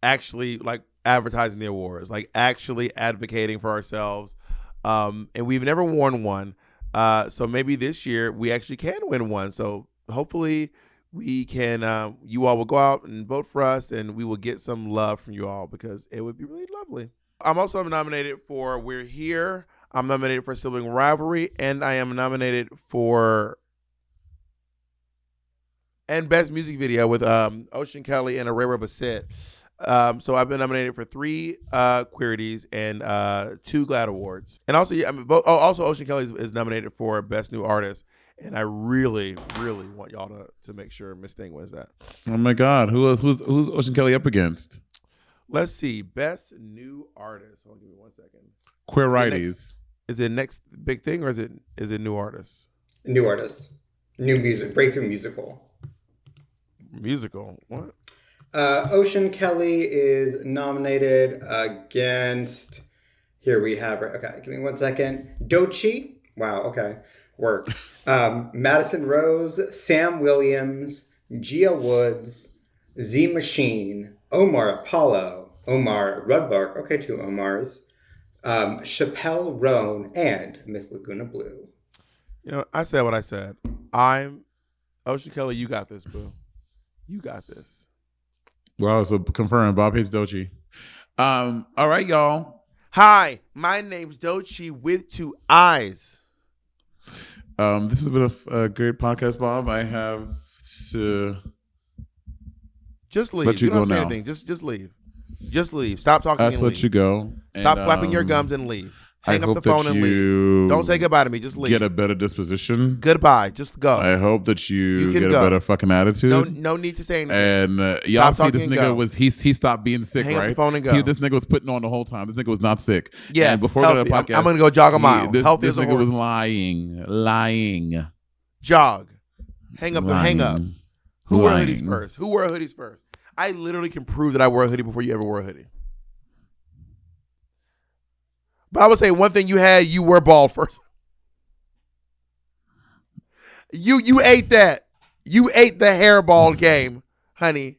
actually like advertising the awards, like actually advocating for ourselves. And we've never won one. So maybe this year we actually can win one. So hopefully we can, you all will go out and vote for us and we will get some love from you all because it would be really lovely. I'm also nominated for We're Here. I'm nominated for Sibling Rivalry, and I am nominated for and Best Music Video with Ocean Kelly and Araya Bassett. So I've been nominated for 3 Queerities and 2 GLAAD Awards. And also, also Ocean Kelly is nominated for Best New Artist. And I really, really want y'all to make sure Miss Thing wins that. Oh my God, who's Ocean Kelly up against? Let's see, Best New Artist. Hold on, give me 1 second. Queer Righties. Is it next big thing or is it New Artist? New Artist, new music, breakthrough musical. Musical. What? Ocean Kelly is nominated against. Here we have her. Okay, give me 1 second. Doechii. Wow. Okay, work. Madison Rose, Sam Williams, Gia Woods, Z Machine, Omar Apollo, Omar Rudbark. Okay, 2 Omars. Chappelle Roan and Miss Laguna Blue. You know, I said what I said. I'm Ocean Kelly. You got this, boo. You got this. Well, so confirmed. Bob hates Doechii. All right, y'all. Hi, my name's Doechii with 2 eyes. This has been a great podcast, Bob. I have to just leave. Let you don't go say now. Anything. Just leave. Just leave. Stop talking and Let's leave. let you go. Stop and, flapping your gums and leave. Hang I up the phone and leave. Don't say goodbye to me. Just leave. Get a better disposition. Goodbye. Just go. I hope that you can get go. a better fucking attitude. No need to say anything. And y'all see talking this and nigga go. was he stopped being sick, Hang up right? the phone and go. This nigga was putting on the whole time. This nigga was not sick. Yeah. And before we go to the healthy. podcast, I'm gonna go jog a mile. This Healthy as a nigga horse. was lying. Jog. Hang up. Lying. Hang up. Who wore Lying. hoodies first? Who wore hoodies first? I literally can prove that I wore a hoodie before you ever wore a hoodie. But I would say one thing you were bald first. You ate that. You ate the hairball game, honey.